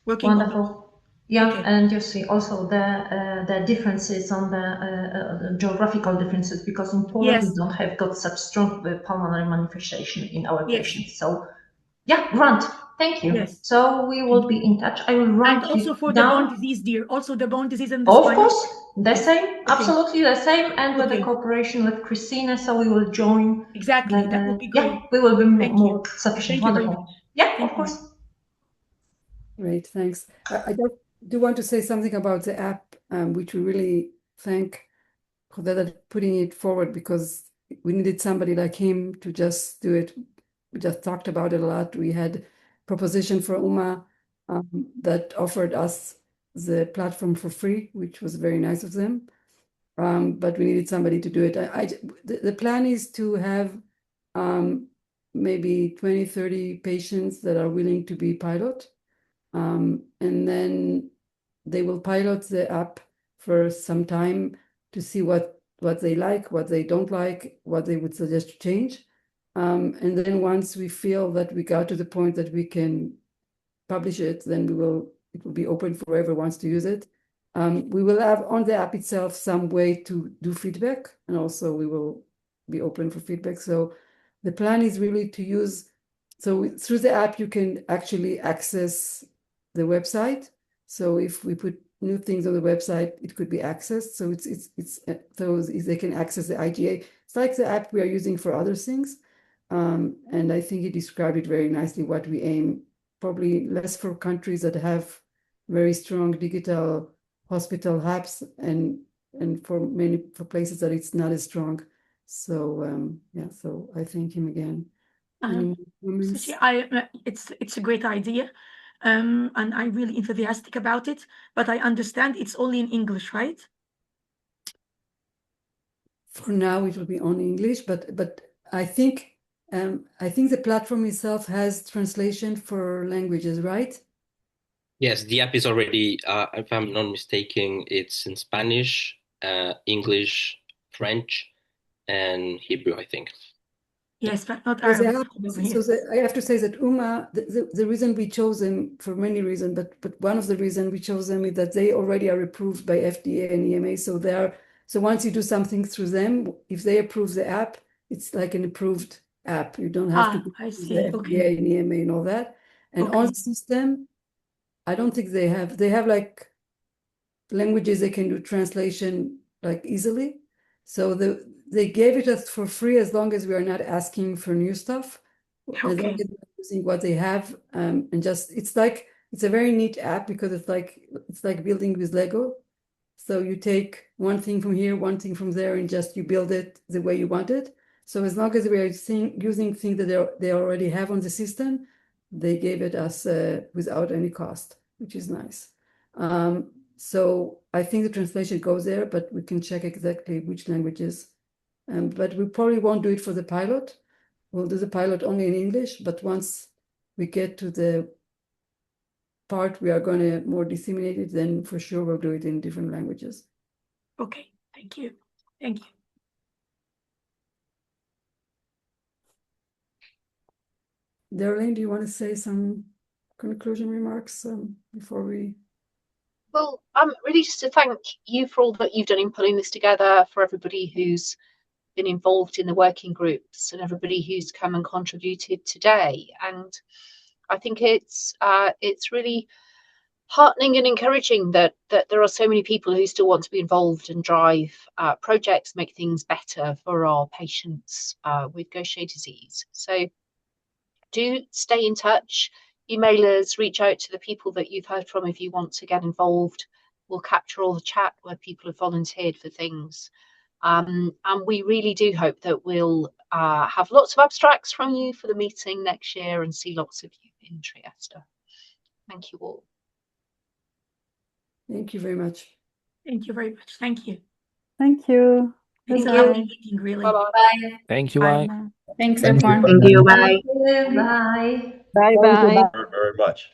working on it. Wonderful. Yeah, Okay. and you see also the differences on the geographical differences, because in Poland we Yes. don't have got such strong pulmonary manifestation in our Yes. patients. So yeah, grant. Thank you. Yes. So we will be in touch. I will write And also you for the bone down. disease, dear. Also the bone disease and the Of spinal. course, the Yes. same, Okay. absolutely the same, and with the Okay. cooperation with Christina, so we will join. Exactly, that would be great. Yeah, we will be Thank more you. sufficient. Thank you very Wonderful. much. Yeah, Thank of you. course. Great, thanks. I do want to say something about the app, which we really thank José putting it forward, because we needed somebody like him to just do it. We just talked about it a lot. We had proposition for UMA that offered us the platform for free, which was very nice of them. But we needed somebody to do it. The plan is to have maybe 20, 30 patients that are willing to be pilot. And then they will pilot the app for some time to see what they like, what they don't like, what they would suggest to change. And then once we feel that we got to the point that we can publish it, then it will be open for whoever wants to use it. We will have on the app itself some way to do feedback, and also we will be open for feedback. So the plan is really to use, so through the app you can actually access the website. So if we put new things on the website, it could be accessed. So so they can access the IGA. It's like the app we are using for other things. And I think he described it very nicely, what we aim, probably less for countries that have very strong digital hospital hubs, and for places that it's not as strong. So yeah, so I thank him again. Any more comments? It's a great idea, and I'm really enthusiastic about it. But I understand it's only in English, right? For now, it will be only English, but I think the platform itself has translation for languages, right? Yes, the app is already, if I'm not mistaken, it's in Spanish, English, French, and Hebrew, I think. Yes, but not So Arabic. I have to say that UMA, the reason we chose them, for many reasons, but one of the reasons we chose them is that they already are approved by FDA and EMA. So once you do something through them, if they approve the app, it's like an approved app. You don't have to go I to see. the FDA Okay. and EMA and all that. And on the system, I don't think they have like languages they can do translation like easily. So they gave it us for free as long as we are not asking for new stuff. As long as we're using what they have, and just it's a very neat app, because it's like building with Lego. So you take one thing from here, one thing from there, and just you build it the way you want it. So as long as we are using things that they already have on the system, they gave it us without any cost, which is nice. So I think the translation goes there, but we can check exactly which languages. But we probably won't do it for the pilot. We'll do the pilot only in English, but once we get to the part we are going to more disseminate it, then for sure we'll do it in different languages. Okay, thank you. Thank you. Darlene, do you want to say some conclusion remarks before we? Well, really just to thank you for all that you've done in putting this together, for everybody who's been involved in the working groups and everybody who's come and contributed today. And I think it's really heartening and encouraging that there are so many people who still want to be involved and drive projects, make things better for our patients with Gaucher disease. So do stay in touch, email us, reach out to the people that you've heard from if you want to get involved. We'll capture all the chat where people have volunteered for things. And we really do hope that we'll have lots of abstracts from you for the meeting next year and see lots of you in Trieste. Thank you all. Thank you very much. Thank you very much. Thank you. Thank you. It's a Bye-bye. lovely meeting, really. Bye-bye. Thank you. Bye. Bye. Thanks, Thank you. everyone. Thank you. Bye. Bye. Bye bye. Very much.